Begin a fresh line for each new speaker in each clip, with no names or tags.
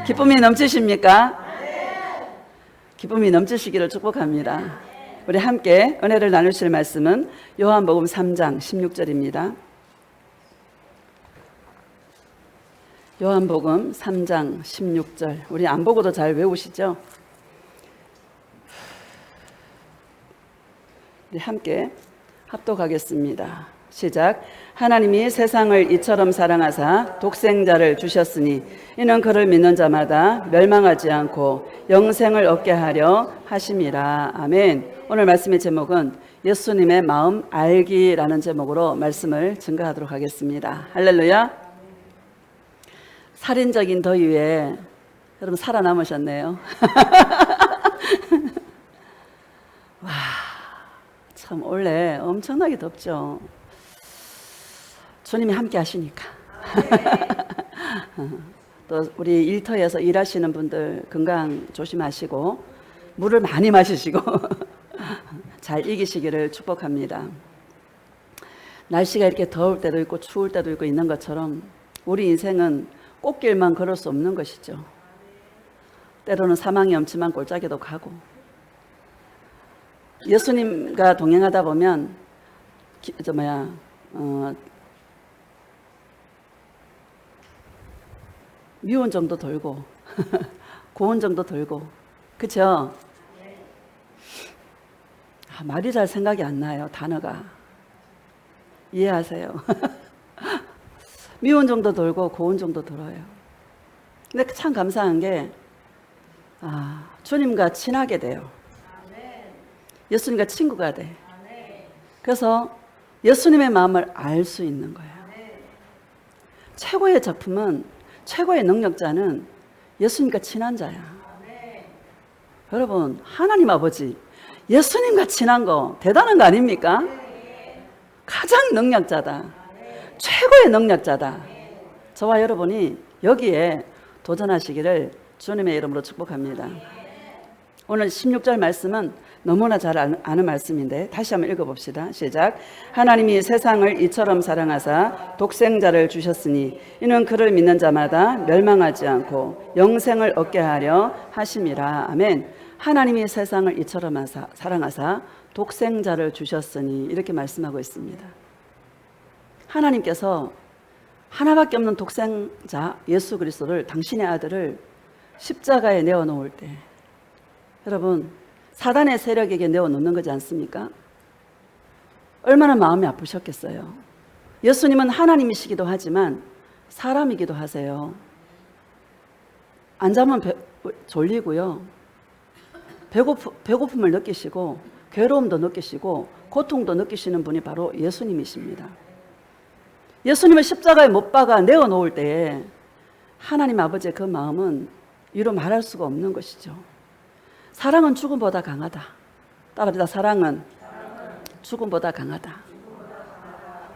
기쁨이 넘치십니까? 기쁨이 넘치시기를 축복합니다. 우리 함께 은혜를 나누실 말씀은 요한복음 3장 16절입니다. 요한복음 3장 16절. 우리 안 보고도 잘 외우시죠? 우리 함께 합독하겠습니다. 시작. 하나님이 세상을 이처럼 사랑하사 독생자를 주셨으니 이는 그를 믿는 자마다 멸망하지 않고 영생을 얻게 하려 하심이라. 아멘. 오늘 말씀의 제목은 예수님의 마음 알기라는 제목으로 말씀을 증거하도록 하겠습니다. 할렐루야. 살인적인 더위에 여러분 살아남으셨네요. 와, 참 원래 엄청나게 덥죠. 주님이 함께 하시니까. 또 우리 일터에서 일하시는 분들 건강 조심하시고 물을 많이 마시시고 잘 이기시기를 축복합니다. 날씨가 이렇게 더울 때도 있고 추울 때도 있고 있는 것처럼 우리 인생은 꽃길만 걸을 수 없는 것이죠. 때로는 사망이 엄침한 골짜기도 가고, 예수님과 동행하다 보면 미운 정도 돌고 고운 정도 돌고, 그쵸? 말이 잘 생각이 안 나요. 단어가. 이해하세요? 미운 정도 돌고 고운 정도 돌아요. 근데 참 감사한 게 주님과 친하게 돼요. 예수님과 친구가 돼. 그래서 예수님의 마음을 알 수 있는 거예요. 최고의 작품은, 최고의 능력자는 예수님과 친한 자야. 여러분, 하나님 아버지 예수님과 친한 거 대단한 거 아닙니까? 가장 능력자다. 최고의 능력자다. 저와 여러분이 여기에 도전하시기를 주님의 이름으로 축복합니다. 오늘 16절 말씀은 너무나 잘 아는 말씀인데 다시 한번 읽어봅시다. 시작. 하나님이 세상을 이처럼 사랑하사 독생자를 주셨으니 이는 그를 믿는 자마다 멸망하지 않고 영생을 얻게 하려 하심이라. 아멘. 하나님이 세상을 이처럼 사랑하사 독생자를 주셨으니 이렇게 말씀하고 있습니다. 하나님께서 하나밖에 없는 독생자 예수 그리스도를, 당신의 아들을 십자가에 내어놓을 때, 여러분 사단의 세력에게 내어놓는 거지 않습니까? 얼마나 마음이 아프셨겠어요. 예수님은 하나님이시기도 하지만 사람이기도 하세요. 안 자면 졸리고요, 배고픔을 느끼시고 괴로움도 느끼시고 고통도 느끼시는 분이 바로 예수님이십니다. 예수님을 십자가에 못 박아 내어놓을 때에 하나님 아버지의 그 마음은 이루 말할 수가 없는 것이죠. 사랑은 죽음보다 강하다. 따라합니다. 사랑은 죽음보다 강하다.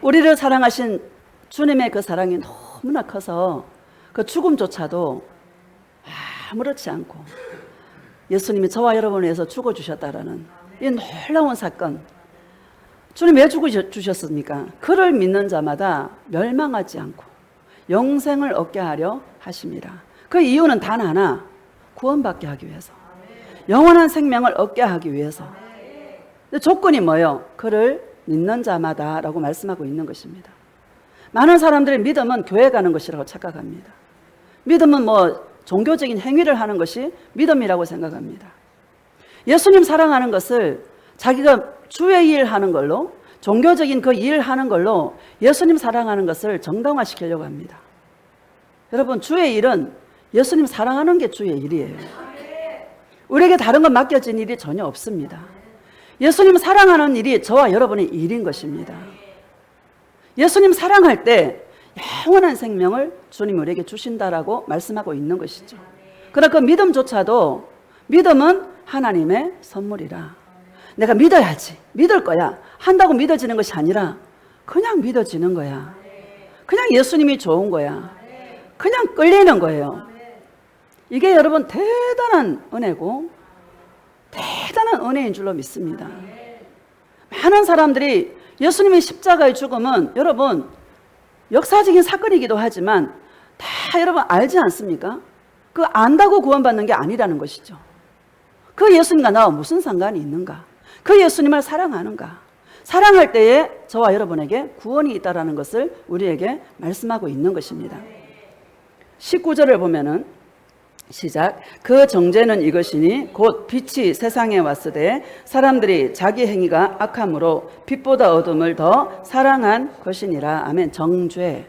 우리를 사랑하신 주님의 그 사랑이 너무나 커서 그 죽음조차도 아무렇지 않고 예수님이 저와 여러분을 위해서 죽어주셨다라는 이 놀라운 사건. 주님 왜 죽으셨습니까? 그를 믿는 자마다 멸망하지 않고 영생을 얻게 하려 하십니다. 그 이유는 단 하나, 구원받게 하기 위해서, 영원한 생명을 얻게 하기 위해서. 근데 조건이 뭐예요? 그를 믿는 자마다 라고 말씀하고 있는 것입니다. 많은 사람들이 믿음은 교회 가는 것이라고 착각합니다. 믿음은 종교적인 행위를 하는 것이 믿음이라고 생각합니다. 예수님 사랑하는 것을 자기가 주의 일 하는 걸로, 종교적인 그 일 하는 걸로 예수님 사랑하는 것을 정당화시키려고 합니다. 여러분, 주의 일은 예수님 사랑하는 게 주의 일이에요. 우리에게 다른 건 맡겨진 일이 전혀 없습니다. 예수님 사랑하는 일이 저와 여러분의 일인 것입니다. 예수님 사랑할 때 영원한 생명을 주님 우리에게 주신다라고 말씀하고 있는 것이죠. 그러나 그 믿음조차도, 믿음은 하나님의 선물이라. 내가 믿어야지, 믿을 거야 한다고 믿어지는 것이 아니라 그냥 믿어지는 거야. 그냥 예수님이 좋은 거야. 그냥 끌리는 거예요. 이게 여러분 대단한 은혜고 대단한 은혜인 줄로 믿습니다. 많은 사람들이 예수님의 십자가의 죽음은 여러분 역사적인 사건이기도 하지만 다 여러분 알지 않습니까? 그 안다고 구원받는 게 아니라는 것이죠. 그 예수님과 나와 무슨 상관이 있는가? 그 예수님을 사랑하는가? 사랑할 때에 저와 여러분에게 구원이 있다는 것을 우리에게 말씀하고 있는 것입니다. 19절을 보면은 시작. 그 정죄는 이것이니 곧 빛이 세상에 왔으되 사람들이 자기 행위가 악함으로 빛보다 어둠을 더 사랑한 것이니라. 아멘. 정죄.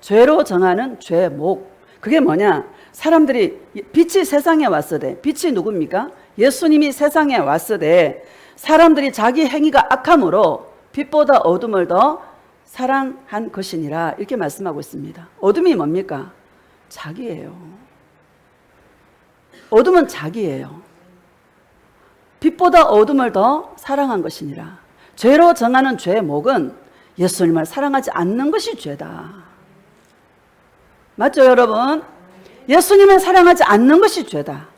죄로 정하는 죄목. 그게 뭐냐? 사람들이 빛이 세상에 왔으되, 빛이 누굽니까? 예수님이 세상에 왔으되 사람들이 자기 행위가 악함으로 빛보다 어둠을 더 사랑한 것이니라. 이렇게 말씀하고 있습니다. 어둠이 뭡니까? 자기예요. 어둠은 자기예요. 빛보다 어둠을 더 사랑한 것이니라. 죄로 정하는 죄목은 예수님을 사랑하지 않는 것이 죄다. 맞죠, 여러분? 예수님을 사랑하지 않는 것이 죄다.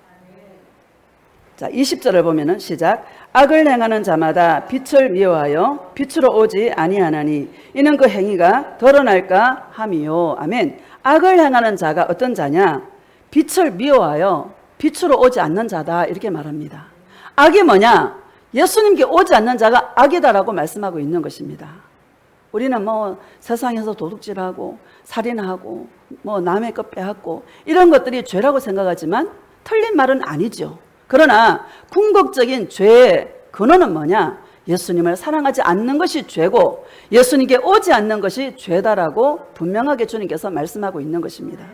자, 20절을 보면은 시작. 악을 행하는 자마다 빛을 미워하여 빛으로 오지 아니하나니 이는 그 행위가 드러날까 함이요. 아멘. 악을 행하는 자가 어떤 자냐? 빛을 미워하여 빛으로 오지 않는 자다. 이렇게 말합니다. 악이 뭐냐? 예수님께 오지 않는 자가 악이다라고 말씀하고 있는 것입니다. 우리는 뭐 세상에서 도둑질하고 살인하고 뭐 남의 것 빼앗고 이런 것들이 죄라고 생각하지만 틀린 말은 아니죠. 그러나 궁극적인 죄의 근원은 뭐냐? 예수님을 사랑하지 않는 것이 죄고 예수님께 오지 않는 것이 죄다라고 분명하게 주님께서 말씀하고 있는 것입니다.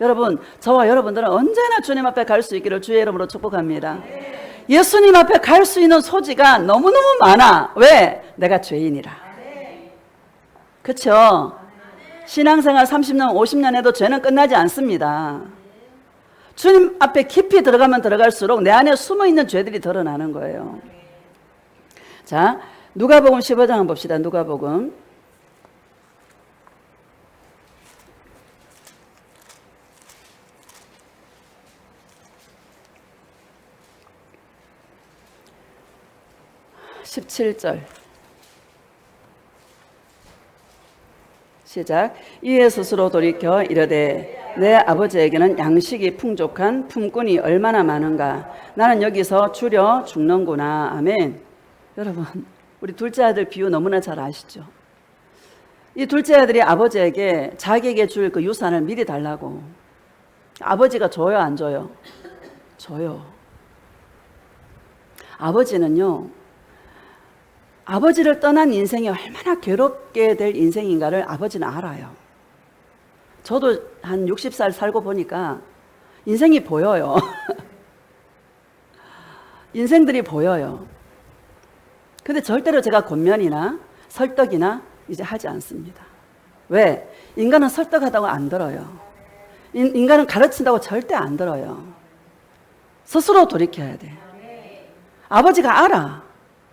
여러분, 저와 여러분들은 언제나 주님 앞에 갈 수 있기를 주의 이름으로 축복합니다. 예수님 앞에 갈 수 있는 소지가 너무너무 많아. 왜? 내가 죄인이라. 그렇죠? 신앙생활 30년, 50년 해도 죄는 끝나지 않습니다. 주님 앞에 깊이 들어가면 들어갈수록 내 안에 숨어있는 죄들이 드러나는 거예요. 자, 누가복음 15장 한번 봅시다. 누가복음. (17절) 시작. 이에 스스로 돌이켜 이르되 내 아버지에게는 양식이 풍족한 품꾼이 얼마나 많은가. 나는 여기서 줄여 죽는구나. 아멘. 여러분, 우리 둘째 아들 비유 너무나 잘 아시죠? 이 둘째 아들이 아버지에게 자기에게 줄 그 유산을 미리 달라고. 아버지가 줘요, 안 줘요? 줘요. 아버지는요, 아버지를 떠난 인생이 얼마나 괴롭게 될 인생인가를 아버지는 알아요. 저도 한 60살 살고 보니까 인생이 보여요. 인생들이 보여요. 근데 절대로 제가 권면이나 설득이나 이제 하지 않습니다. 왜? 인간은 설득하다고 안 들어요. 인간은 가르친다고 절대 안 들어요. 스스로 돌이켜야 돼. 아버지가 알아.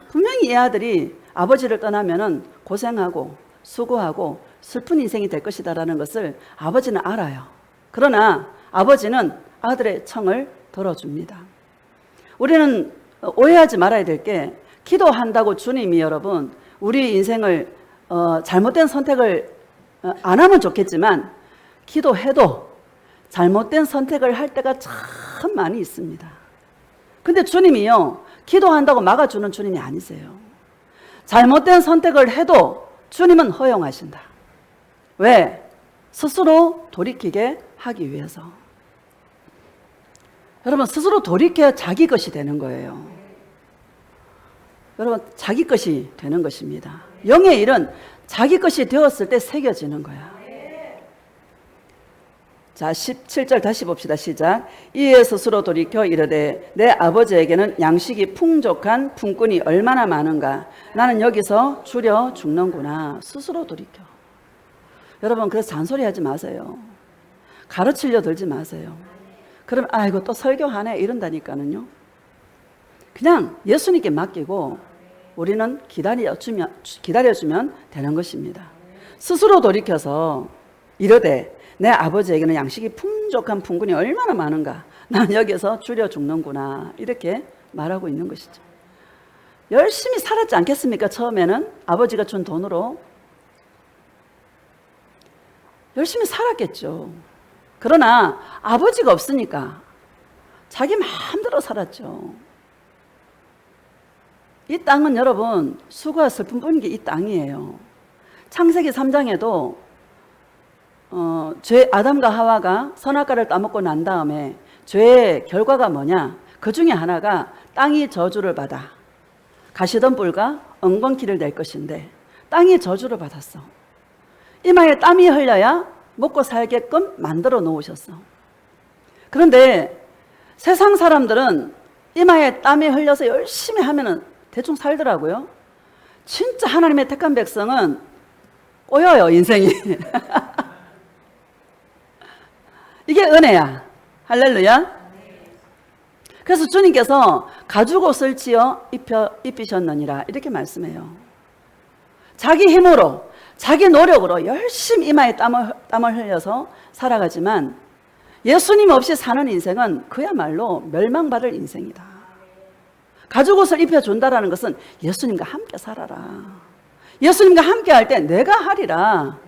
분명히 이 아들이 아버지를 떠나면은 고생하고 수고하고 슬픈 인생이 될 것이다라는 것을 아버지는 알아요. 그러나 아버지는 아들의 청을 들어줍니다. 우리는 오해하지 말아야 될 게, 기도한다고 주님이 여러분 우리 인생을 잘못된 선택을 안 하면 좋겠지만 기도해도 잘못된 선택을 할 때가 참 많이 있습니다. 근데 주님이요, 기도한다고 막아주는 주님이 아니세요. 잘못된 선택을 해도 주님은 허용하신다. 왜? 스스로 돌이키게 하기 위해서. 여러분, 스스로 돌이켜야 자기 것이 되는 거예요. 여러분, 자기 것이 되는 것입니다. 영의 일은 자기 것이 되었을 때 새겨지는 거야. 자, 17절 다시 봅시다. 시작. 이에 스스로 돌이켜 이르되 내 아버지에게는 양식이 풍족한 품꾼이 얼마나 많은가. 나는 여기서 줄여 죽는구나. 스스로 돌이켜. 여러분, 그래서 잔소리하지 마세요. 가르치려 들지 마세요. 그럼 아이고 또 설교하네 이런다니까는요. 그냥 예수님께 맡기고 우리는 기다려주면 되는 것입니다. 스스로 돌이켜서 이르되 내 아버지에게는 양식이 풍족한 품꾼이 얼마나 많은가. 난 여기서 줄여 죽는구나. 이렇게 말하고 있는 것이죠. 열심히 살았지 않겠습니까? 처음에는 아버지가 준 돈으로 열심히 살았겠죠. 그러나 아버지가 없으니까 자기 마음대로 살았죠. 이 땅은 여러분 수고와 슬픔 뿐인 게 이 땅이에요. 창세기 3장에도 아담과 하와가 선악과를 따먹고 난 다음에 죄의 결과가 뭐냐? 그 중에 하나가 땅이 저주를 받아 가시던 뿔과 엉겅퀴를 낼 것인데 땅이 저주를 받았어. 이마에 땀이 흘려야 먹고 살게끔 만들어 놓으셨어. 그런데 세상 사람들은 이마에 땀이 흘려서 열심히 하면은 대충 살더라고요. 진짜 하나님의 택한 백성은 꼬여요, 인생이. 이게 은혜야. 할렐루야. 그래서 주님께서 가죽옷을 지어 입히셨느니라 이렇게 말씀해요. 자기 힘으로 자기 노력으로 열심히 이마에 땀을 흘려서 살아가지만 예수님 없이 사는 인생은 그야말로 멸망받을 인생이다. 가죽옷을 입혀준다라는 것은 예수님과 함께 살아라. 예수님과 함께 할 때 내가 하리라.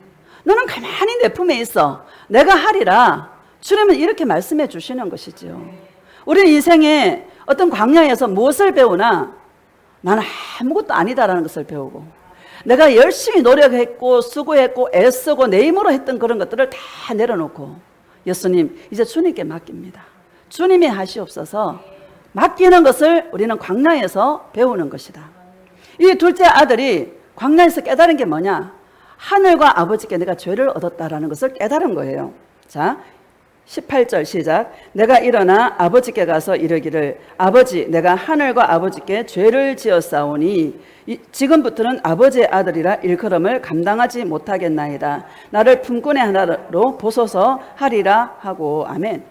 너는 가만히 내 품에 있어. 내가 하리라. 주님은 이렇게 말씀해 주시는 것이죠. 우리는 인생에 어떤 광야에서 무엇을 배우나 나는 아무것도 아니다라는 것을 배우고 내가 열심히 노력했고 수고했고 애쓰고 내 힘으로 했던 그런 것들을 다 내려놓고 예수님 이제 주님께 맡깁니다. 주님이 하시옵소서. 맡기는 것을 우리는 광야에서 배우는 것이다. 이 둘째 아들이 광야에서 깨달은 게 뭐냐? 하늘과 아버지께 내가 죄를 얻었다라는 것을 깨달은 거예요. 자, 18절 시작. 내가 일어나 아버지께 가서 이르기를 아버지 내가 하늘과 아버지께 죄를 지었사오니 지금부터는 아버지의 아들이라 일컬음을 감당하지 못하겠나이다. 나를 품꾼의 하나로 보소서 하리라 하고 아멘.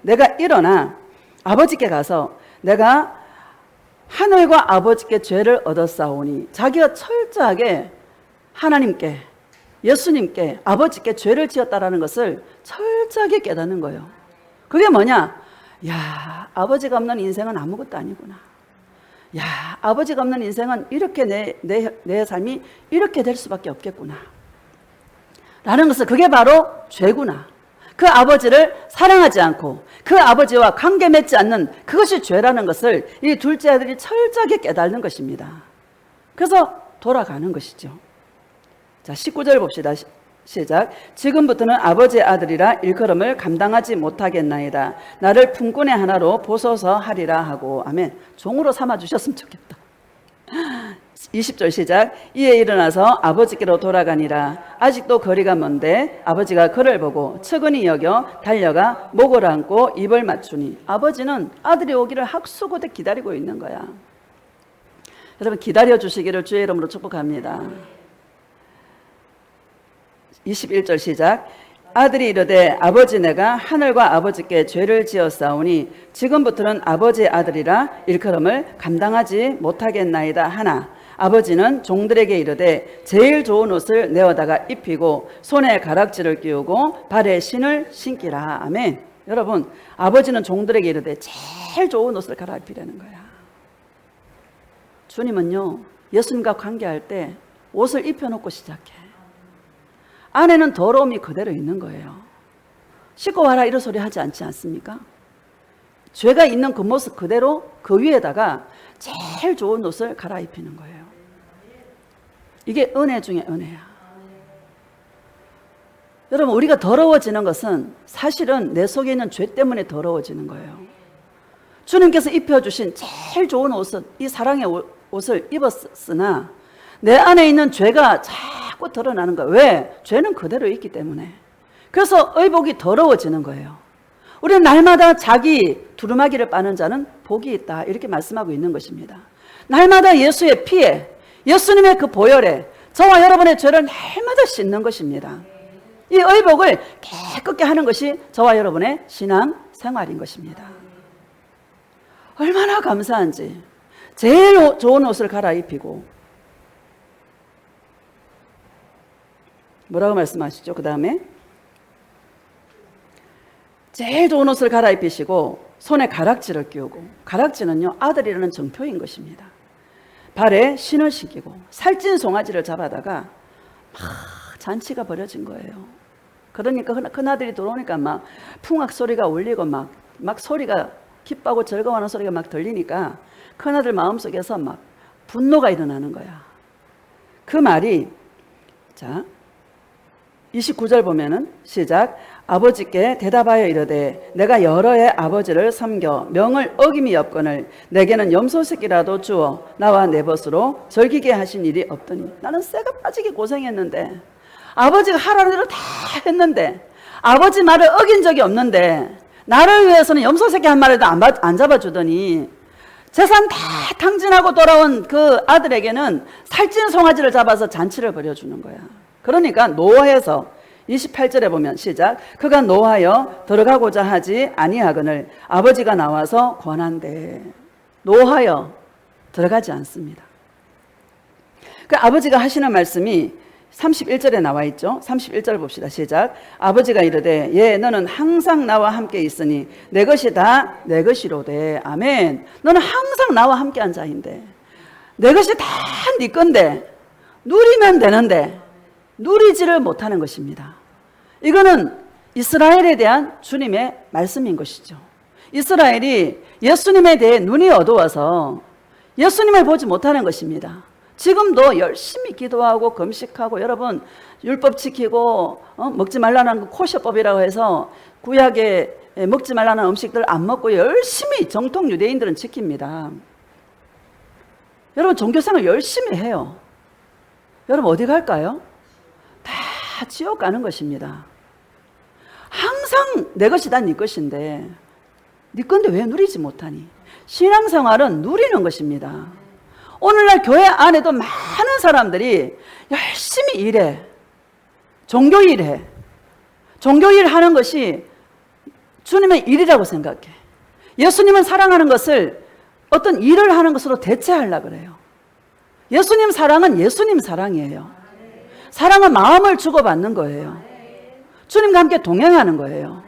내가 일어나 아버지께 가서 내가 하늘과 아버지께 죄를 얻었사오니 자기가 철저하게 하나님께 예수님께 아버지께 죄를 지었다라는 것을 철저하게 깨닫는 거예요. 그게 뭐냐? 야, 아버지가 없는 인생은 아무것도 아니구나. 야, 아버지가 없는 인생은 이렇게 내 삶이 이렇게 될 수밖에 없겠구나. 라는 것을 그게 바로 죄구나. 그 아버지를 사랑하지 않고 그 아버지와 관계 맺지 않는 그것이 죄라는 것을 이 둘째 아들이 철저하게 깨닫는 것입니다. 그래서 돌아가는 것이죠. 자, 19절 봅시다. 시작. 지금부터는 아버지의 아들이라 일컬음을 감당하지 못하겠나이다. 나를 품꾼의 하나로 보소서 하리라 하고 아멘. 종으로 삼아 주셨으면 좋겠다. 20절 시작. 이에 일어나서 아버지께로 돌아가니라. 아직도 거리가 먼데 아버지가 그를 보고 측은히 여겨 달려가 목을 안고 입을 맞추니 아버지는 아들이 오기를 학수고대 기다리고 있는 거야. 여러분 기다려 주시기를 주의 이름으로 축복합니다. 21절 시작. 아들이 이르되 아버지 내가 하늘과 아버지께 죄를 지었사오니 지금부터는 아버지의 아들이라 일컬음을 감당하지 못하겠나이다 하나 아버지는 종들에게 이르되 제일 좋은 옷을 내어다가 입히고 손에 가락지를 끼우고 발에 신을 신기라. 아멘. 여러분 아버지는 종들에게 이르되 제일 좋은 옷을 갈아입히라는 거야. 주님은요 예수님과 관계할 때 옷을 입혀놓고 시작해. 안에는 더러움이 그대로 있는 거예요. 씻고 와라 이런 소리 하지 않지 않습니까? 죄가 있는 그 모습 그대로 그 위에다가 제일 좋은 옷을 갈아입히는 거예요. 이게 은혜 중에 은혜야. 여러분 우리가 더러워지는 것은 사실은 내 속에 있는 죄 때문에 더러워지는 거예요. 주님께서 입혀주신 제일 좋은 옷은 이 사랑의 옷을 입었으나 내 안에 있는 죄가 자꾸 드러나는 거예요. 왜? 죄는 그대로 있기 때문에. 그래서 의복이 더러워지는 거예요. 우리는 날마다 자기 두루마기를 빠는 자는 복이 있다 이렇게 말씀하고 있는 것입니다. 날마다 예수의 피에 예수님의 그 보혈에 저와 여러분의 죄를 날마다 씻는 것입니다. 이 의복을 깨끗게 하는 것이 저와 여러분의 신앙 생활인 것입니다. 얼마나 감사한지 제일 좋은 옷을 갈아입히고 뭐라고 말씀하시죠? 그 다음에 제일 좋은 옷을 갈아입히시고 손에 가락지를 끼우고 가락지는요 아들이라는 정표인 것입니다. 발에 신을 신기고 살찐 송아지를 잡아다가 막 잔치가 벌어진 거예요. 그러니까 큰아들이 들어오니까 막 풍악 소리가 울리고 막 소리가 기뻐하고 즐거워하는 소리가 막 들리니까 큰아들 마음속에서 막 분노가 일어나는 거야. 그 말이, 자 29절 보면은 시작. 아버지께 대답하여 이르되 내가 여러 해 아버지를 섬겨 명을 어김이 없거늘 내게는 염소 새끼라도 주어 나와 내 벗으로 즐기게 하신 일이 없더니. 나는 쇠가 빠지게 고생했는데, 아버지가 하라는 대로 다 했는데, 아버지 말을 어긴 적이 없는데 나를 위해서는 염소 새끼 한 마리도 안 잡아주더니, 재산 다 탕진하고 돌아온 그 아들에게는 살찐 송아지를 잡아서 잔치를 벌여주는 거야. 그러니까 노해서 28절에 보면 시작. 그가 노하여 들어가고자 하지 아니하거늘 아버지가 나와서 권한대. 노하여 들어가지 않습니다. 그 아버지가 하시는 말씀이 31절에 나와 있죠. 31절 봅시다. 시작. 아버지가 이르되 예 너는 항상 나와 함께 있으니 내 것이 다 내 것이로되. 아멘. 너는 항상 나와 함께 한 자인데 내 것이 다 네 건데 누리면 되는데 누리지를 못하는 것입니다. 이거는 이스라엘에 대한 주님의 말씀인 것이죠. 이스라엘이 예수님에 대해 눈이 어두워서 예수님을 보지 못하는 것입니다. 지금도 열심히 기도하고 금식하고, 여러분 율법 지키고 먹지 말라는 코셔법이라고 해서 구약에 먹지 말라는 음식들 안 먹고 열심히 정통 유대인들은 지킵니다. 여러분 종교생활 열심히 해요. 여러분 어디 갈까요? 다 지옥 가는 것입니다. 항상 내 것이 다 네 것인데 네 건데 왜 누리지 못하니? 신앙생활은 누리는 것입니다. 오늘날 교회 안에도 많은 사람들이 열심히 일해. 종교일해. 종교일 하는 것이 주님의 일이라고 생각해. 예수님은 사랑하는 것을 어떤 일을 하는 것으로 대체하려고 그래요. 예수님 사랑은 예수님 사랑이에요. 사랑은 마음을 주고받는 거예요. 주님과 함께 동행하는 거예요.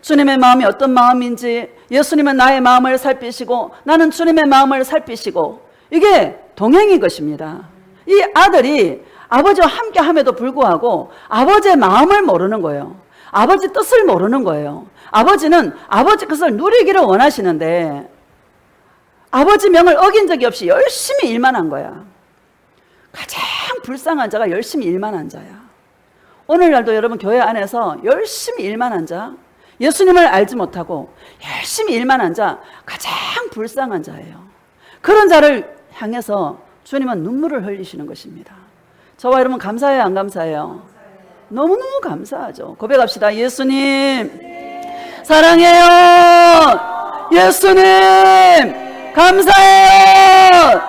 주님의 마음이 어떤 마음인지 예수님은 나의 마음을 살피시고 나는 주님의 마음을 살피시고, 이게 동행인 것입니다. 이 아들이 아버지와 함께 함에도 불구하고 아버지의 마음을 모르는 거예요. 아버지 뜻을 모르는 거예요. 아버지는 아버지 뜻을 누리기를 원하시는데 아버지 명을 어긴 적이 없이 열심히 일만 한 거야. 가장 불쌍한 자가 열심히 일만 한 자야. 오늘날도 여러분 교회 안에서 열심히 일만 한 자, 예수님을 알지 못하고 열심히 일만 한 자, 가장 불쌍한 자예요. 그런 자를 향해서 주님은 눈물을 흘리시는 것입니다. 저와 여러분 감사해요, 안 감사해요? 너무너무 감사하죠. 고백합시다. 예수님 사랑해요. 예수님 감사해요.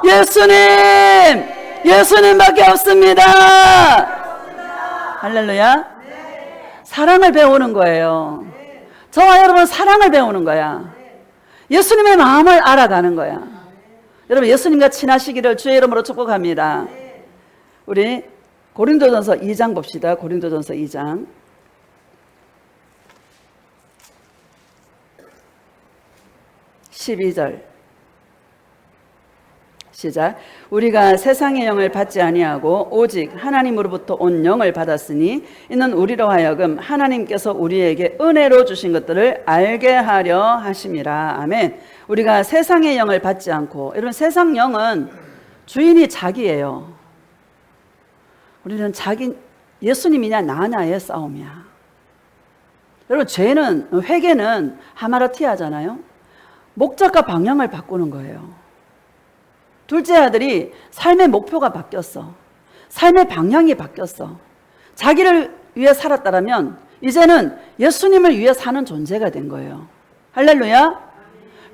예수님, 예수님밖에 없습니다. 할렐루야. 사랑을 배우는 거예요. 저와 여러분 사랑을 배우는 거야. 예수님의 마음을 알아가는 거야. 여러분 예수님과 친하시기를 주의 이름으로 축복합니다. 우리 고린도전서 2장 봅시다. 고린도전서 2장 12절 시작. 우리가 세상의 영을 받지 아니하고 오직 하나님으로부터 온 영을 받았으니 이는 우리로 하여금 하나님께서 우리에게 은혜로 주신 것들을 알게 하려 하심이라. 아멘. 우리가 세상의 영을 받지 않고, 여러분 세상 영은 주인이 자기예요. 우리는 예수님이냐 나냐의 싸움이야. 여러분 죄는, 회개는 하마르티아잖아요. 목적과 방향을 바꾸는 거예요. 둘째 아들이 삶의 목표가 바뀌었어. 삶의 방향이 바뀌었어. 자기를 위해 살았다면 이제는 예수님을 위해 사는 존재가 된 거예요. 할렐루야.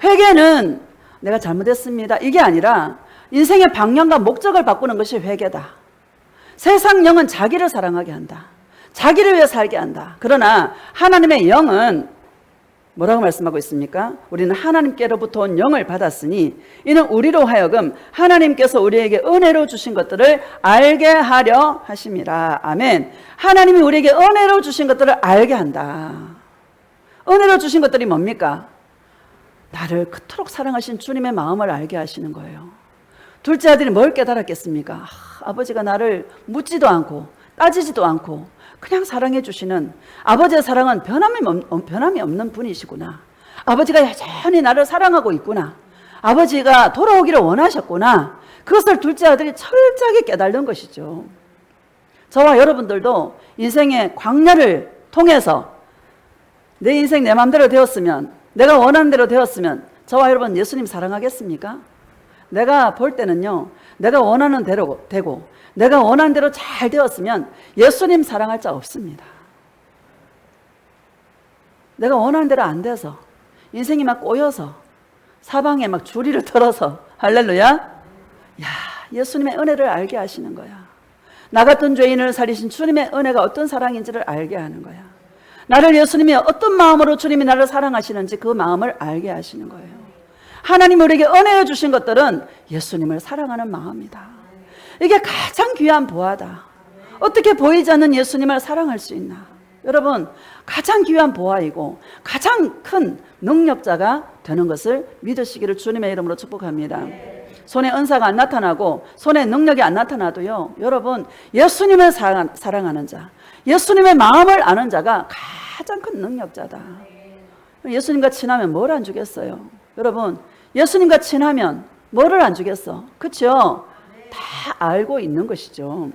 회개는 내가 잘못했습니다 이게 아니라 인생의 방향과 목적을 바꾸는 것이 회개다. 세상 영은 자기를 사랑하게 한다. 자기를 위해 살게 한다. 그러나 하나님의 영은 뭐라고 말씀하고 있습니까? 우리는 하나님께로부터 온 영을 받았으니 이는 우리로 하여금 하나님께서 우리에게 은혜로 주신 것들을 알게 하려 하심이라. 아멘. 하나님이 우리에게 은혜로 주신 것들을 알게 한다. 은혜로 주신 것들이 뭡니까? 나를 그토록 사랑하신 주님의 마음을 알게 하시는 거예요. 둘째 아들이 뭘 깨달았겠습니까? 아버지가 나를 묻지도 않고 따지지도 않고 그냥 사랑해 주시는 아버지의 사랑은 변함이 없는 분이시구나. 아버지가 여전히 나를 사랑하고 있구나. 아버지가 돌아오기를 원하셨구나. 그것을 둘째 아들이 철저하게 깨달는 것이죠. 저와 여러분들도 인생의 광야를 통해서 내 인생 내 마음대로 되었으면, 내가 원하는 대로 되었으면 저와 여러분 예수님 사랑하겠습니까? 내가 볼 때는요, 내가 원하는 대로 되고 내가 원하는 대로 잘 되었으면 예수님 사랑할 자 없습니다. 내가 원하는 대로 안 돼서 인생이 막 꼬여서 사방에 막 주리를 털어서 할렐루야, 야, 예수님의 은혜를 알게 하시는 거야. 나 같은 죄인을 살리신 주님의 은혜가 어떤 사랑인지를 알게 하는 거야. 나를 예수님이 어떤 마음으로 주님이 나를 사랑하시는지 그 마음을 알게 하시는 거예요. 하나님 우리에게 은혜해 주신 것들은 예수님을 사랑하는 마음이다. 이게 가장 귀한 보화다. 어떻게 보이지 않는 예수님을 사랑할 수 있나? 여러분, 가장 귀한 보화이고 가장 큰 능력자가 되는 것을 믿으시기를 주님의 이름으로 축복합니다. 손에 은사가 안 나타나고 손에 능력이 안 나타나도요, 여러분, 예수님을 사랑하는 자, 예수님의 마음을 아는 자가 가장 큰 능력자다. 예수님과 친하면 뭘 안 주겠어요? 여러분, 예수님과 친하면 뭐를 안 주겠어? 그렇죠? 다 알고 있는 것이죠.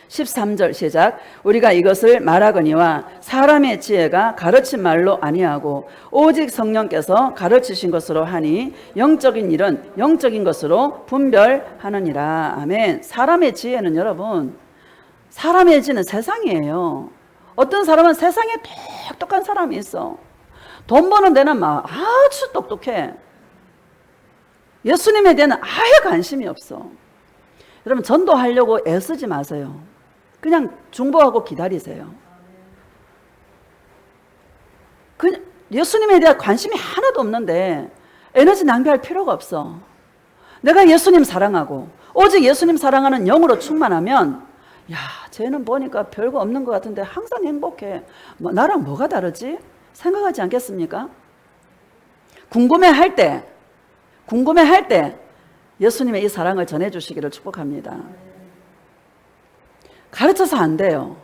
13절 시작. 우리가 이것을 말하거니와 사람의 지혜가 가르친 말로 아니하고 오직 성령께서 가르치신 것으로 하니 영적인 일은 영적인 것으로 분별하느니라. 아멘. 사람의 지혜는 여러분, 사람의 지혜는 세상이에요. 어떤 사람은 세상에 똑똑한 사람이 있어. 돈 버는 데는 막 아주 똑똑해. 예수님에 대한 아예 관심이 없어. 여러분, 전도하려고 애쓰지 마세요. 그냥 중보하고 기다리세요. 그냥 예수님에 대한 관심이 하나도 없는데 에너지 낭비할 필요가 없어. 내가 예수님 사랑하고 오직 예수님 사랑하는 영으로 충만하면, 야, 쟤는 보니까 별거 없는 것 같은데 항상 행복해. 나랑 뭐가 다르지? 생각하지 않겠습니까? 궁금해할 때 예수님의 이 사랑을 전해주시기를 축복합니다. 가르쳐서 안 돼요.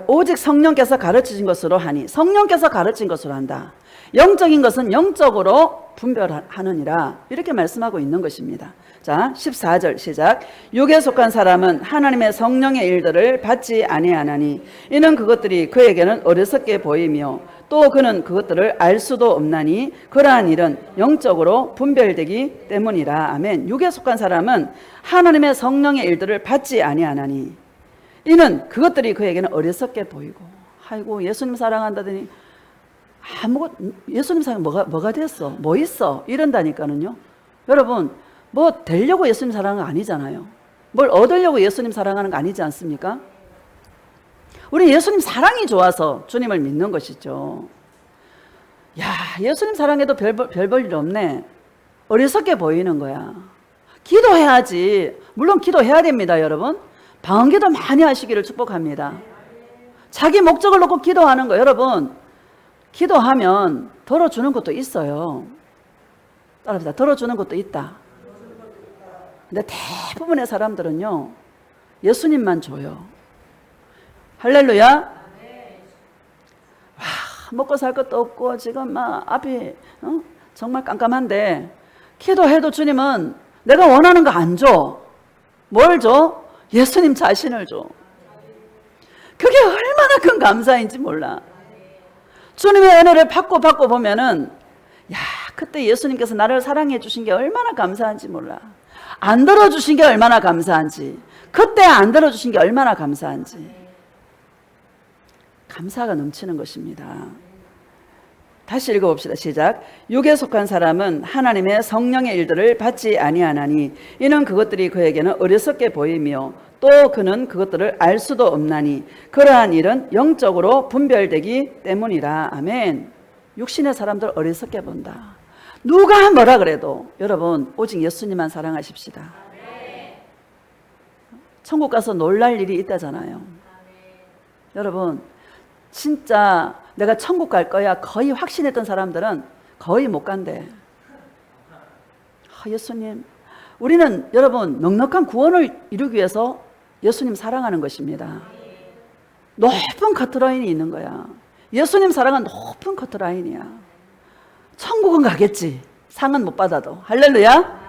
오직 성령께서 가르치신 것으로 하니, 성령께서 가르친 것으로 한다. 영적인 것은 영적으로 분별하느니라. 이렇게 말씀하고 있는 것입니다. 자, 14절 시작. 육에 속한 사람은 하나님의 성령의 일들을 받지 아니하나니 이는 그것들이 그에게는 어리석게 보이며 또 그는 그것들을 알 수도 없나니 그러한 일은 영적으로 분별되기 때문이라. 아멘. 육에 속한 사람은 하나님의 성령의 일들을 받지 아니하나니 이는 그것들이 그에게는 어리석게 보이고. 아이고, 예수님 사랑한다더니 예수님 사랑 뭐가 됐어? 뭐 있어? 이런다니까는요. 여러분, 뭐 되려고 예수님 사랑하는 거 아니잖아요. 뭘 얻으려고 예수님 사랑하는 거 아니지 않습니까? 우리 예수님 사랑이 좋아서 주님을 믿는 것이죠. 야, 예수님 사랑해도 별 볼 일 없네. 어리석게 보이는 거야. 기도해야지. 물론 기도해야 됩니다, 여러분. 방언기도 많이 하시기를 축복합니다. 자기 목적을 놓고 기도하는 거, 여러분, 기도하면 들어주는 것도 있어요. 따라합시다. 들어주는 것도 있다. 근데 대부분의 사람들은요, 예수님만 줘요. 할렐루야. 와, 먹고 살 것도 없고 지금 막 앞이 정말 깜깜한데 기도해도 주님은 내가 원하는 거 안 줘. 뭘 줘? 예수님 자신을 줘. 그게 얼마나 큰 감사인지 몰라. 주님의 은혜를 받고 보면은, 야, 그때 예수님께서 나를 사랑해 주신 게 얼마나 감사한지 몰라. 안 들어주신 게 얼마나 감사한지, 그때 안 들어주신 게 얼마나 감사한지. 감사가 넘치는 것입니다. 다시 읽어봅시다. 시작. 육에 속한 사람은 하나님의 성령의 일들을 받지 아니하나니 이는 그것들이 그에게는 어리석게 보이며 또 그는 그것들을 알 수도 없나니 그러한 일은 영적으로 분별되기 때문이라. 아멘. 육신의 사람들 어리석게 본다. 누가 뭐라 그래도 여러분, 오직 예수님만 사랑하십시다. 천국 가서 놀랄 일이 있다잖아요. 여러분, 진짜 내가 천국 갈 거야 거의 확신했던 사람들은 거의 못 간대. 예수님, 우리는 여러분 넉넉한 구원을 이루기 위해서 예수님 사랑하는 것입니다. 높은 커트라인이 있는 거야. 예수님 사랑은 높은 커트라인이야. 천국은 가겠지. 상은 못 받아도. 할렐루야.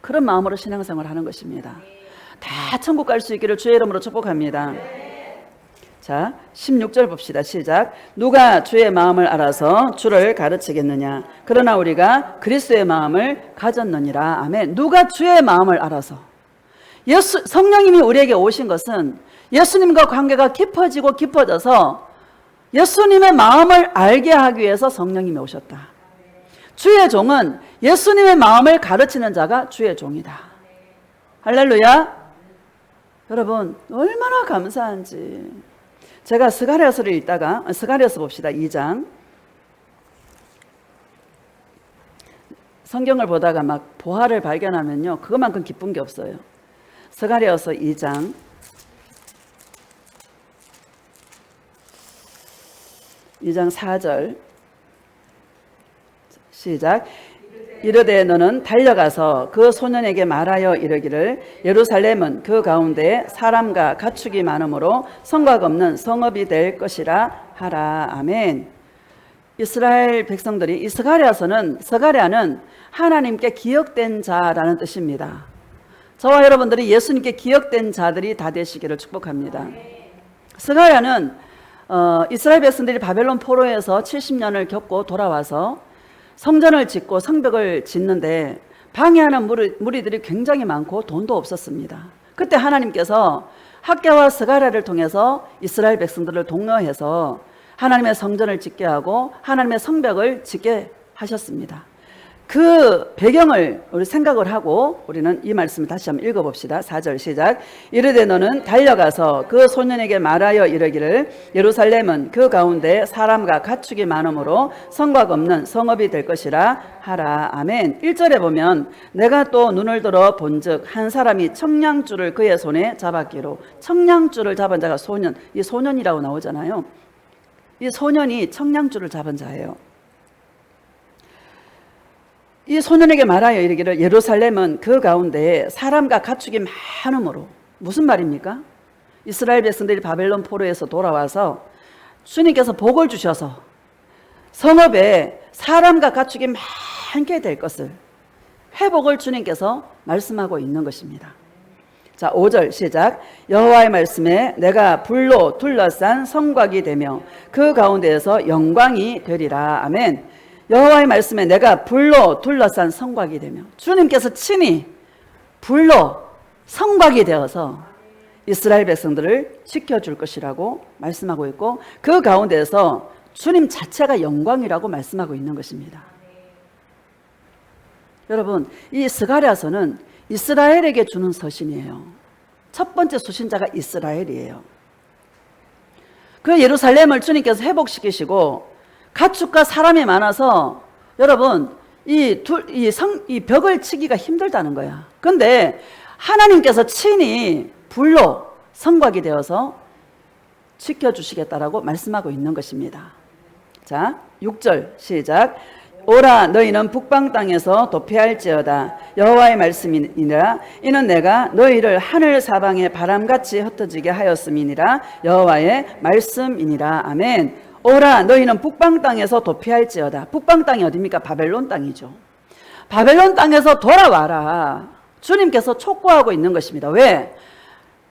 그런 마음으로 신앙생활을 하는 것입니다. 다 천국 갈 수 있기를 주의 이름으로 축복합니다. 자, 16절 봅시다. 시작. 누가 주의 마음을 알아서 주를 가르치겠느냐. 그러나 우리가 그리스도의 마음을 가졌느니라. 아멘. 누가 주의 마음을 알아서. 성령님이 우리에게 오신 것은 예수님과 관계가 깊어지고 깊어져서 예수님의 마음을 알게 하기 위해서 성령님이 오셨다. 주의 종은 예수님의 마음을 가르치는 자가 주의 종이다. 할렐루야. 여러분 얼마나 감사한지. 제가 스가랴서를 읽다가 스가랴서 봅시다. 2장 성경을 보다가 막 보화를 발견하면요 그것만큼 기쁜 게 없어요. 스가랴서 2장 4절 시작. 이르되 너는 달려가서 그 소년에게 말하여 이르기를 예루살렘은 그 가운데 사람과 가축이 많으므로 성곽 없는 성읍이 될 것이라 하라. 아멘. 이스라엘 백성들이 이 스가랴는 하나님께 기억된 자라는 뜻입니다. 저와 여러분들이 예수님께 기억된 자들이 다 되시기를 축복합니다. 스가랴는 이스라엘 백성들이 바벨론 포로에서 70년을 겪고 돌아와서 성전을 짓고 성벽을 짓는데 방해하는 무리들이 굉장히 많고 돈도 없었습니다. 그때 하나님께서 학개와 스가랴를 통해서 이스라엘 백성들을 독려해서 하나님의 성전을 짓게 하고 하나님의 성벽을 짓게 하셨습니다. 그 배경을 우리 생각을 하고 우리는 이 말씀을 다시 한번 읽어봅시다. 4절 시작. 이르되 너는 달려가서 그 소년에게 말하여 이르기를 예루살렘은 그 가운데 사람과 가축이 많으므로 성곽 없는 성읍이 될 것이라 하라. 아멘. 1절에 보면 내가 또 눈을 들어 본즉 한 사람이 청량줄을 그의 손에 잡았기로. 청량줄을 잡은 자가 소년, 이 소년이라고 나오잖아요. 이 소년이 청량줄을 잡은 자예요. 이 소년에게 말하여 이르기를 예루살렘은 그 가운데 사람과 가축이 많으므로. 무슨 말입니까? 이스라엘 백성들이 바벨론 포로에서 돌아와서 주님께서 복을 주셔서 성읍에 사람과 가축이 많게 될 것을 회복을 주님께서 말씀하고 있는 것입니다. 자, 5절 시작. 여호와의 말씀에 내가 불로 둘러싼 성곽이 되며 그 가운데에서 영광이 되리라. 아멘. 여호와의 말씀에 내가 불로 둘러싼 성곽이 되며 주님께서 친히 불로 성곽이 되어서 이스라엘 백성들을 지켜줄 것이라고 말씀하고 있고 그 가운데서 주님 자체가 영광이라고 말씀하고 있는 것입니다. 여러분, 이 스가랴서는 이스라엘에게 주는 서신이에요. 첫 번째 수신자가 이스라엘이에요. 그 예루살렘을 주님께서 회복시키시고 가축과 사람이 많아서 여러분 이 벽을 치기가 힘들다는 거야. 그런데 하나님께서 친히 불로 성곽이 되어서 지켜주시겠다라고 말씀하고 있는 것입니다. 자, 6절 시작. 오라 너희는 북방 땅에서 도피할지어다. 여호와의 말씀이니라. 이는 내가 너희를 하늘 사방에 바람같이 흩어지게 하였음이니라. 여호와의 말씀이니라. 아멘. 오라 너희는 북방 땅에서 도피할지어다. 북방 땅이 어디입니까? 바벨론 땅이죠. 바벨론 땅에서 돌아와라. 주님께서 촉구하고 있는 것입니다. 왜?